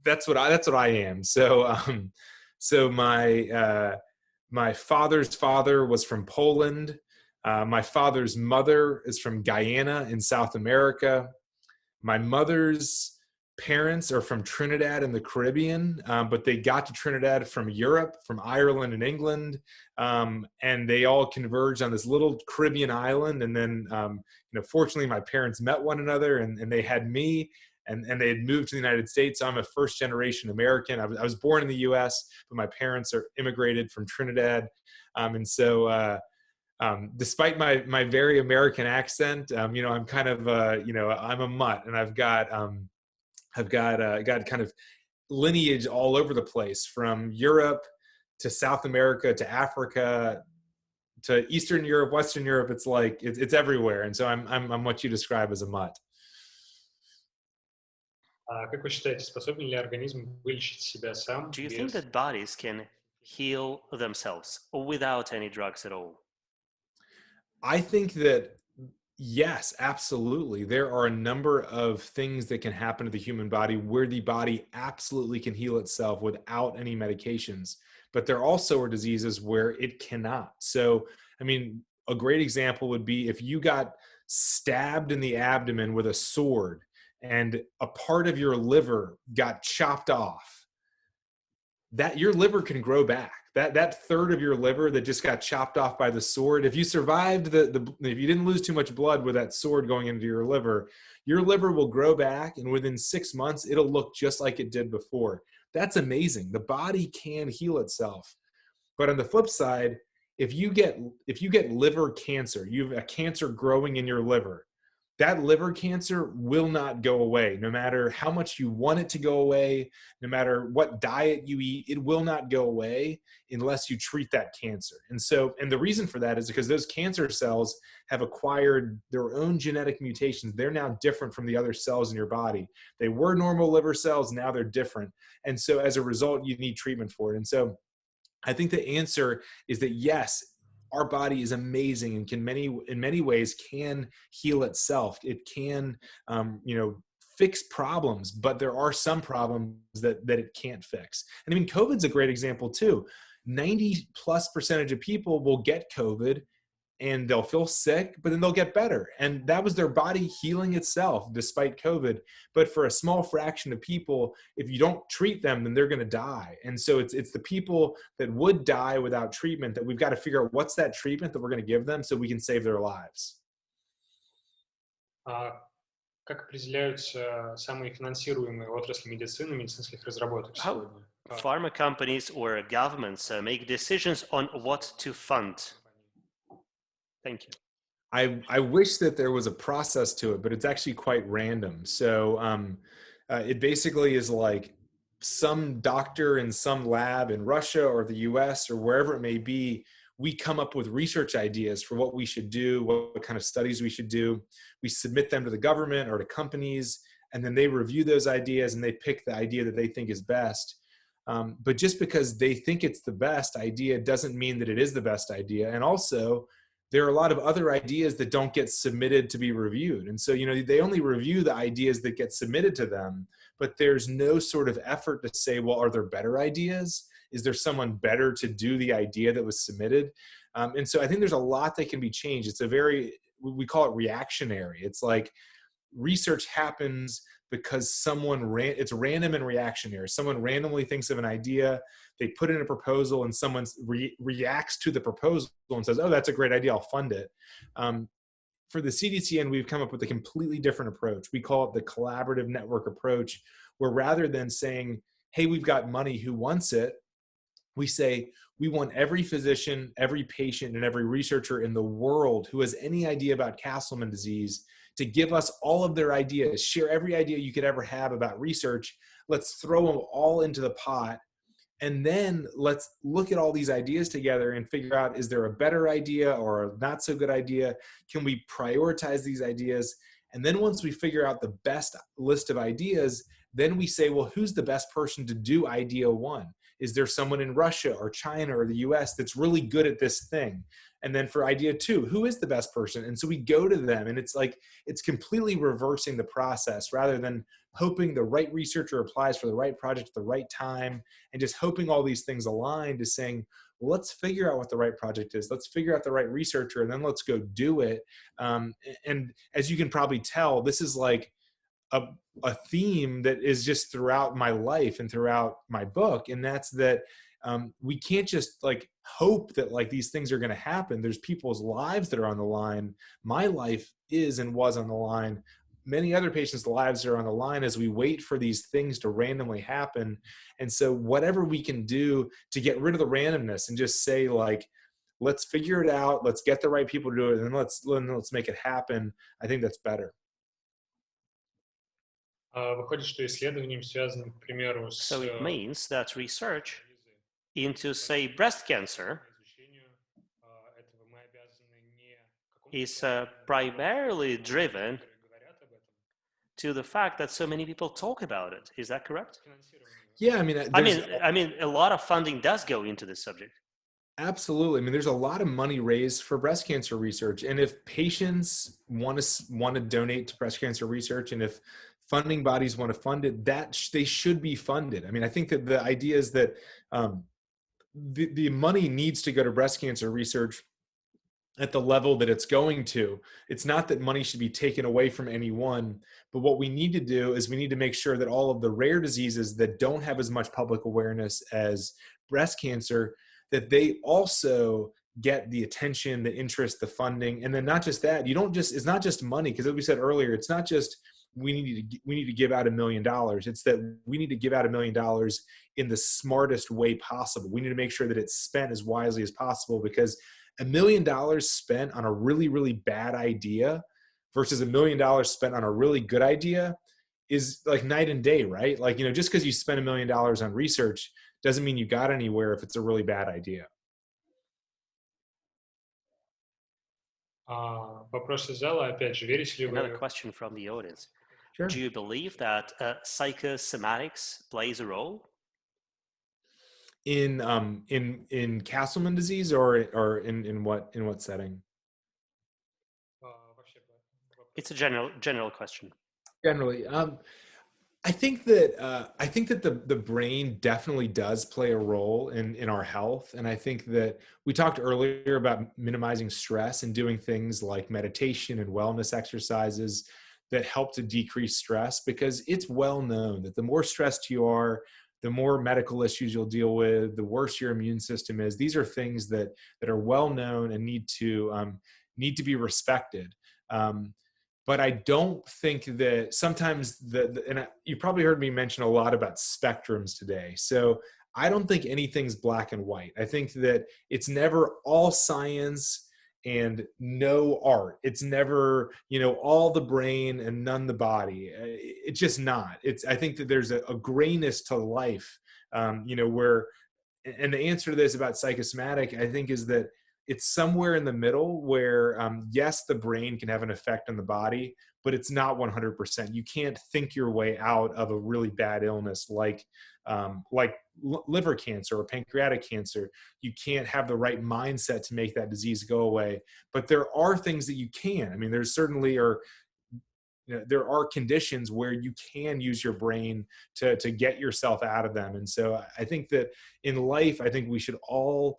Speaker 3: that's what I am. So my father's father was from Poland. My father's mother is from Guyana in South America. My mother's parents are from Trinidad in the Caribbean, but they got to Trinidad from Europe, from Ireland and England, and they all converged on this little Caribbean island. And then, fortunately, my parents met one another, and they had me, and they had moved to the United States. So I'm a first-generation American. I was born in the U.S., but my parents are immigrated from Trinidad, and so. Despite my very American accent, I'm kind of, I'm a mutt, and I've got kind of lineage all over the place, from Europe to South America to Africa to Eastern Europe, Western Europe. It's like it's everywhere, and so I'm what you describe as a mutt.
Speaker 4: Как вы считаете, способен ли организм вылечить себя сам
Speaker 1: Do you think
Speaker 4: без...
Speaker 1: that bodies can heal themselves without any drugs at all?
Speaker 3: I think that yes, absolutely. There are a number of things that can happen to the human body where the body absolutely can heal itself without any medications. But there also are diseases where it cannot. So, I mean, a great example would be if you got stabbed in the abdomen with a sword and a part of your liver got chopped off, that your liver can grow back. That third of your liver that just got chopped off by the sword, if you survived if you didn't lose too much blood with that sword going into your liver will grow back, and within 6 months it'll look just like it did before. That's amazing. The body can heal itself. But on the flip side, if you get liver cancer, you have a cancer growing in your liver, that liver cancer will not go away. No matter how much you want it to go away, no matter what diet you eat, it will not go away unless you treat that cancer. And the reason for that is because those cancer cells have acquired their own genetic mutations. They're now different from the other cells in your body. They were normal liver cells, now they're different. And so as a result, you need treatment for it. And so I think the answer is that yes, our body is amazing and in many ways can heal itself. It can, fix problems, but there are some problems that it can't fix. And I mean, COVID's a great example too. 90+% of people will get COVID and they'll feel sick, but then they'll get better. And that was their body healing itself despite COVID. But for a small fraction of people, if you don't treat them, then they're going to die. And so it's the people that would die without treatment that we've got to figure out what's that treatment that we're going to give them so we can save their lives.
Speaker 4: Как определяются самые финансируемые отрасли медицины, медицинских разработок сегодня?
Speaker 1: Pharma companies or governments make decisions on what to fund. Thank you.
Speaker 3: I wish that there was a process to it, but it's actually quite random. So it basically is like some doctor in some lab in Russia or the US or wherever it may be, we come up with research ideas for what we should do, what kind of studies we should do. We submit them to the government or to companies, and then they review those ideas and they pick the idea that they think is best. But just because they think it's the best idea doesn't mean that it is the best idea. And also, there are a lot of other ideas that don't get submitted to be reviewed. And so, they only review the ideas that get submitted to them, but there's no sort of effort to say, well, are there better ideas? Is there someone better to do the idea that was submitted? And so I think there's a lot that can be changed. We call it reactionary. It's like research happens because it's random and reactionary. Someone randomly thinks of an idea, they put in a proposal, and someone reacts to the proposal and says, oh, that's a great idea, I'll fund it. For the CDCN, we've come up with a completely different approach. We call it the collaborative network approach, where rather than saying, hey, we've got money, who wants it? We say, we want every physician, every patient, and every researcher in the world who has any idea about Castleman disease to give us all of their ideas, share every idea you could ever have about research. Let's throw them all into the pot. And then let's look at all these ideas together and figure out, is there a better idea or a not so good idea? Can we prioritize these ideas? And then once we figure out the best list of ideas, then we say, well, who's the best person to do idea one? Is there someone in Russia or China or the US that's really good at this thing? And then for idea two, who is the best person? And so we go to them, and it's completely reversing the process rather than hoping the right researcher applies for the right project at the right time and just hoping all these things align to saying, let's figure out what the right project is. Let's figure out the right researcher, and then let's go do it. And as you can probably tell, this is like a theme that is just throughout my life and throughout my book. And that's that we can't just like hope that like these things are going to happen. There's people's lives that are on the line. My life is and was on the line. Many other patients' lives are on the line as we wait for these things to randomly happen. And so whatever we can do to get rid of the randomness and just say like, let's figure it out, let's get the right people to do it, and let's make it happen. I think that's better.
Speaker 4: Выходит, что исследованием связанным, к примеру, с
Speaker 1: So it means that research into, say, breast cancer
Speaker 4: этого мы обязаны не
Speaker 1: is primarily driven to the fact that so many people talk about it. Is that correct?
Speaker 3: Yeah,
Speaker 1: I mean, a lot of funding does go into this subject.
Speaker 3: Absolutely. I mean, there's a lot of money raised for breast cancer research, and if patients want to donate to breast cancer research, and if funding bodies want to fund it, they should be funded. I mean, I think that the idea is that the money needs to go to breast cancer research at the level that it's going to. It's not that money should be taken away from anyone, but what we need to do is we need to make sure that all of the rare diseases that don't have as much public awareness as breast cancer, that they also get the attention, the interest, the funding. And then not just that, it's not just money, because as we said earlier, it's not just we need to give out $1 million. It's that we need to give out $1 million in the smartest way possible. We need to make sure that it's spent as wisely as possible, because $1 million spent on a really, really bad idea versus $1 million spent on a really good idea is like night and day, right? Like, just because you spend $1 million on research doesn't mean you got anywhere if it's a really bad idea.
Speaker 4: Вопрос из зала, опять же, верите ли вы...
Speaker 1: Another question from the audience.
Speaker 3: Sure.
Speaker 1: Do you believe that psychosomatics plays a role?
Speaker 3: In Castleman disease or in what setting?
Speaker 1: It's a general question.
Speaker 3: Generally, I think that the brain definitely does play a role in our health, and I think that we talked earlier about minimizing stress and doing things like meditation and wellness exercises that help to decrease stress, because it's well known that the more stressed you are, the more medical issues you'll deal with, the worse your immune system is. These are things that are well known and need to be respected. But I don't think that sometimes you probably heard me mention a lot about spectrums today. So I don't think anything's black and white. I think that it's never all science and no art. It's never, all the brain and none the body. It's just not. I think that there's a grayness to life, where, and the answer to this about psychosomatic, I think, is that it's somewhere in the middle where, yes, the brain can have an effect on the body, but it's not 100%. You can't think your way out of a really bad illness like liver cancer or pancreatic cancer. You can't have the right mindset to make that disease go away. But there are things that you can. I mean, there certainly are. There are conditions where you can use your brain to get yourself out of them. And so I think that in life, I think we should all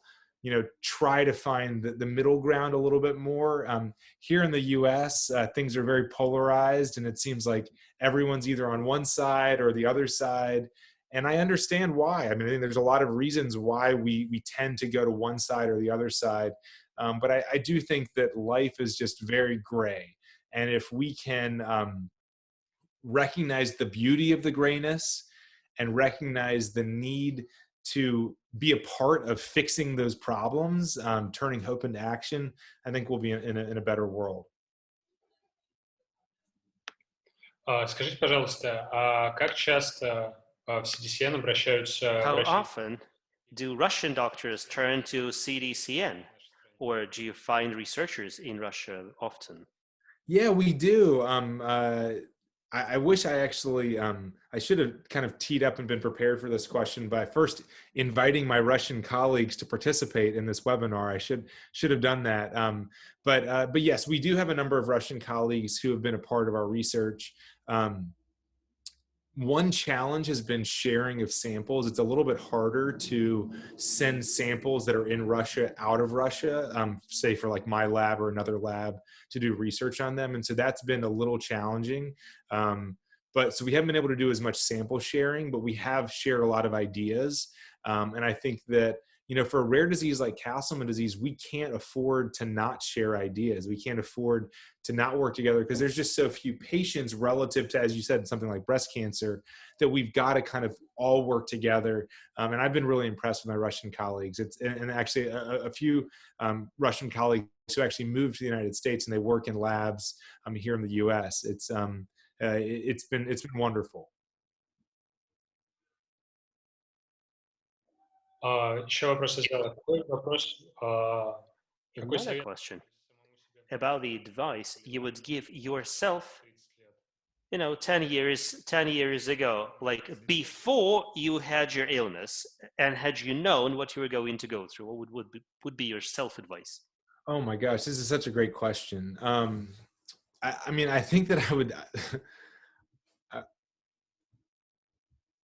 Speaker 3: try to find the middle ground a little bit more. Here in the US, things are very polarized, and it seems like everyone's either on one side or the other side. And I understand why. I mean, I think there's a lot of reasons why we tend to go to one side or the other side. But I do think that life is just very gray. And if we can recognize the beauty of the grayness and recognize the need to be a part of fixing those problems, turning hope into action, I think we'll be in a better world.
Speaker 4: Скажите, пожалуйста, а как часто в CDCN обращаются...
Speaker 1: How often do Russian doctors turn to CDCN, or do you find researchers in Russia often?
Speaker 3: Yeah, we do. I wish I actually, I should have kind of teed up and been prepared for this question by first inviting my Russian colleagues to participate in this webinar. I should have done that. But yes, we do have a number of Russian colleagues who have been a part of our research. one challenge has been sharing of samples. It's a little bit harder to send samples that are in Russia out of Russia, say for like my lab or another lab, to do research on them. And so that's been a little challenging. But so we haven't been able to do as much sample sharing, but we have shared a lot of ideas. And I think that, you know, for a rare disease like Castleman disease, we can't afford to not share ideas. We can't afford to not work together because there's just so few patients relative to, as you said, something like breast cancer, that we've got to kind of all work together. And I've been really impressed with my Russian colleagues. And actually a few Russian colleagues who actually moved to the United States and they work in labs here in the US. It's been wonderful.
Speaker 4: Еще вопрос из зала. Какой вопрос? Какой
Speaker 1: Another
Speaker 4: совет
Speaker 1: question about the advice you would give yourself, you know, 10 years ago, like before you had your illness, and had you known what you were going to go through, what would be your self-advice?
Speaker 3: Oh my gosh, this is such a great question. I mean, I think that I would,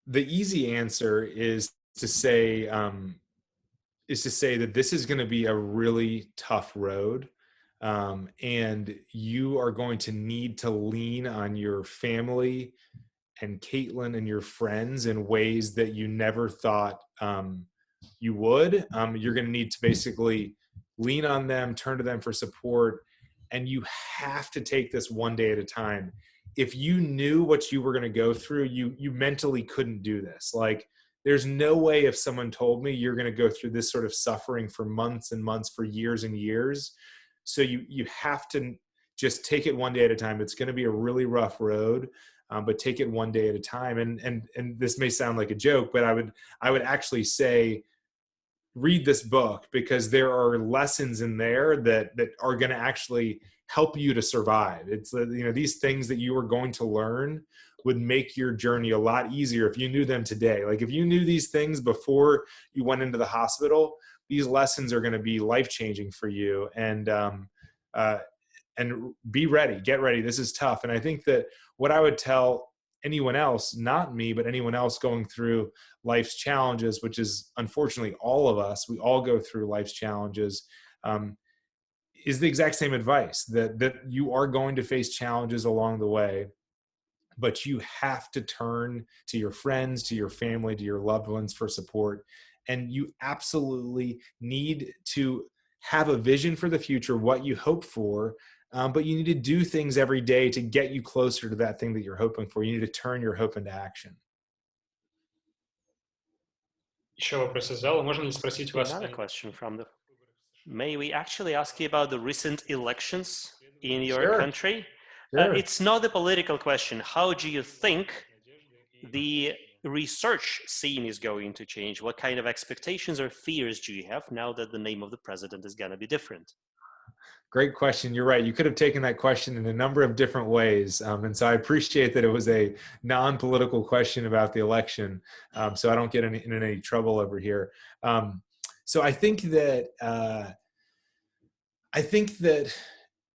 Speaker 3: the easy answer is to say that this is going to be a really tough road. And you are going to need to lean on your family and Caitlin and your friends in ways that you never thought you would. You're going to need to basically lean on them, turn to them for support, and you have to take this one day at a time. If you knew what you were going to go through, you mentally couldn't do this. Like, there's no way if someone told me you're going to go through this sort of suffering for months and months, for years and years. So you have to just take it one day at a time. It's going to be a really rough road, but take it one day at a time. And this may sound like a joke, but I would actually say, read this book, because there are lessons in there that are going to actually help you to survive. It's, you know, these things that you are going to learn would make your journey a lot easier if you knew them today. Like, if you knew these things before you went into the hospital, these lessons are going to be life-changing for you. And be ready, get ready. This is tough. And I think that what I would tell anyone else, not me, but anyone else going through life's challenges, which is unfortunately all of us, we all go through life's challenges, is the exact same advice, that you are going to face challenges along the way, but you have to turn to your friends, to your family, to your loved ones for support. And you absolutely need to have a vision for the future, what you hope for, but you need to do things every day to get you closer to that thing that you're hoping for. You need to turn your hope into action.
Speaker 4: Еще вопрос из зала. Можно ли спросить вас?
Speaker 1: Another question from the... May we actually ask you about the recent elections in your country?
Speaker 3: Sure.
Speaker 1: It's not a political question. How do you think the research scene is going to change? What kind of expectations or fears do you have now that the name of the president is going to be different?
Speaker 3: Great question. You're right. You could have taken that question in a number of different ways. And so I appreciate that it was a non-political question about the election, so I don't get in any trouble over here. So I think that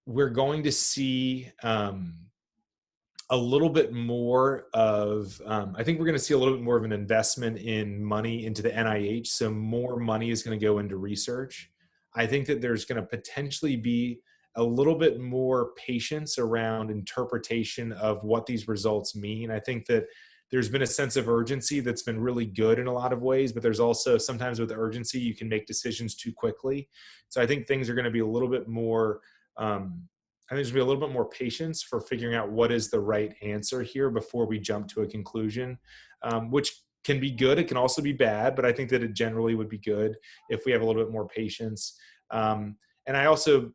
Speaker 3: we're going to see a little bit more of, I think we're going to see a little bit more of an investment in money into the NIH. So more money is going to go into research. I think that there's going to potentially be a little bit more patience around interpretation of what these results mean. I think that there's been a sense of urgency that's been really good in a lot of ways, but there's also sometimes with urgency, you can make decisions too quickly. So I think things are going to be a little bit more, I think there's going to be a little bit more patience for figuring out what is the right answer here before we jump to a conclusion, which can be good. It can also be bad, but I think that it generally would be good if we have a little bit more patience. And I also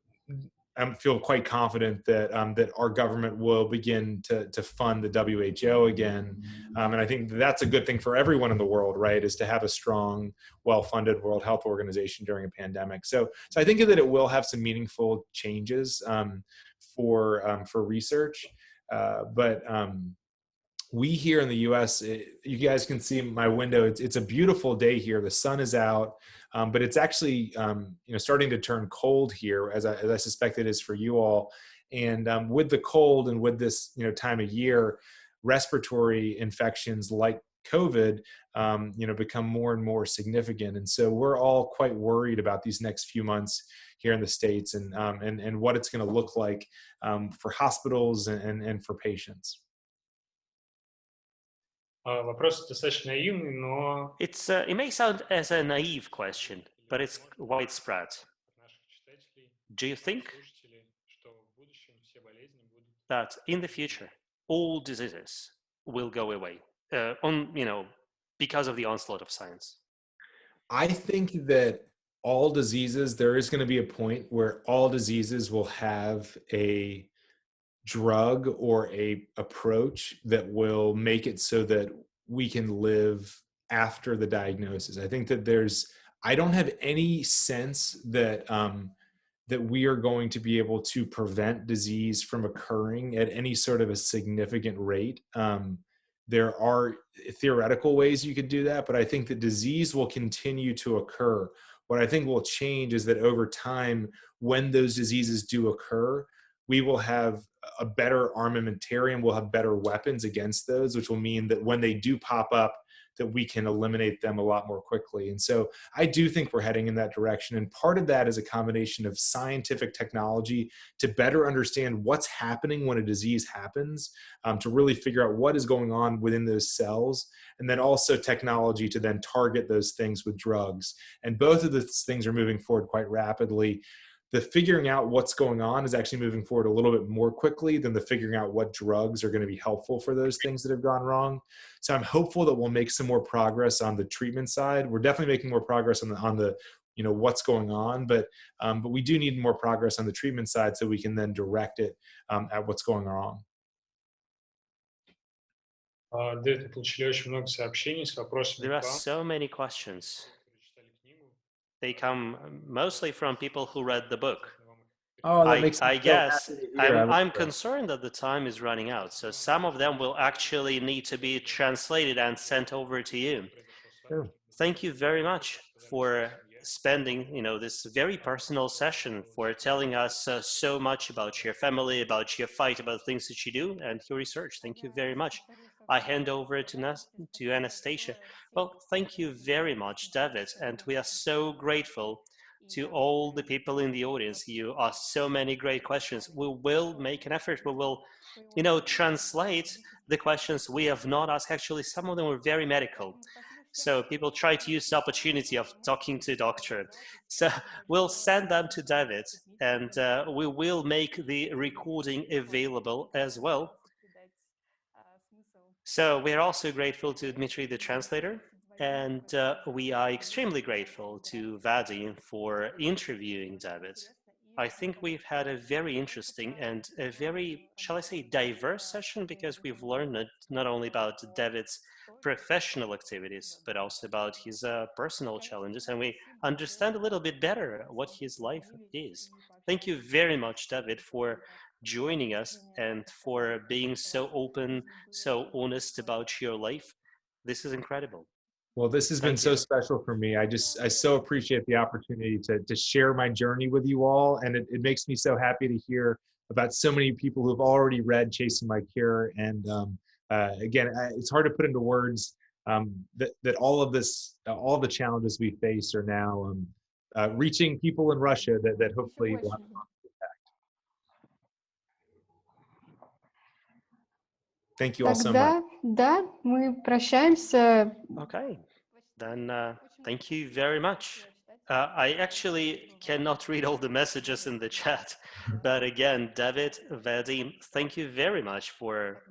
Speaker 3: feel quite confident that that our government will begin to fund the WHO again. And I think that's a good thing for everyone in the world, right, is to have a strong, well-funded World Health Organization during a pandemic. So I think that it will have some meaningful changes for research. But we here in the U.S., you guys can see my window. It's a beautiful day here. The sun is out, but it's actually starting to turn cold here, as I suspect it is for you all. And with the cold and with this time of year, respiratory infections like COVID, become more and more significant. And so we're all quite worried about these next few months here in the States and what it's going to look like for hospitals and for patients.
Speaker 4: Вопрос достаточно наивный, но
Speaker 1: It may sound as a naive question, but it's widespread. Do you think that in the future all diseases will go away because of the onslaught of science?
Speaker 3: I think that all diseases, there is going to be a point where all diseases will have a drug or a approach that will make it so that we can live after the diagnosis. I think that I don't have any sense that that we are going to be able to prevent disease from occurring at any sort of a significant rate. There are theoretical ways you could do that, but I think that disease will continue to occur. What I think will change is that over time, when those diseases do occur, we will have a better armamentarium, we'll have better weapons against those, which will mean that when they do pop up, that we can eliminate them a lot more quickly. And so I do think we're heading in that direction. And part of that is a combination of scientific technology to better understand what's happening when a disease happens, to really figure out what is going on within those cells, and then also technology to then target those things with drugs. And both of those things are moving forward quite rapidly. The figuring out what's going on is actually moving forward a little bit more quickly than the figuring out what drugs are going to be helpful for those things that have gone wrong. So I'm hopeful that we'll make some more progress on the treatment side. We're definitely making more progress on the what's going on, but we do need more progress on the treatment side so we can then direct it at what's going wrong.
Speaker 4: Дэвид, мы получили очень много сообщений с вопросами
Speaker 1: There are
Speaker 4: к вам.
Speaker 1: so many questions. They come mostly from people who read the book.
Speaker 3: Oh, that makes me
Speaker 1: I
Speaker 3: so
Speaker 1: guess
Speaker 3: happy to hear.
Speaker 1: I'm concerned that the time is running out. So some of them will actually need to be translated and sent over to you.
Speaker 3: Sure.
Speaker 1: Thank you very much for spending this very personal session, for telling us so much about your family, about your fight, about things that you do and your research. Thank you very much. I hand over to Anastasia. Well, thank you very much, David, and we are so grateful to all the people in the audience. You asked so many great questions. We will make an effort. We will, translate the questions we have not asked. Actually, some of them were very medical. So people try to use the opportunity of talking to a doctor. So we'll send them to David, and we will make the recording available as well. So we're also grateful to Dmitry, the translator, and we are extremely grateful to Vadim for interviewing David. I think we've had a very interesting and a very, shall I say, diverse session, because we've learned not only about David's professional activities, but also about his personal challenges, and we understand a little bit better what his life is. Thank you very much, David, for joining us and for being so open, so honest about your life. This is incredible.
Speaker 3: Well, this has been so special for me. I so appreciate the opportunity to share my journey with you all. And it makes me so happy to hear about so many people who've already read Chasing My Cure. And again, it's hard to put into words that all of this, all the challenges we face are now reaching people in Russia that hopefully will have an impact. Thank you all so much.
Speaker 2: Да, мы прощаемся.
Speaker 1: Okay, then thank you very much. I actually cannot read all the messages in the chat, but again, David, Vadim, thank you very much for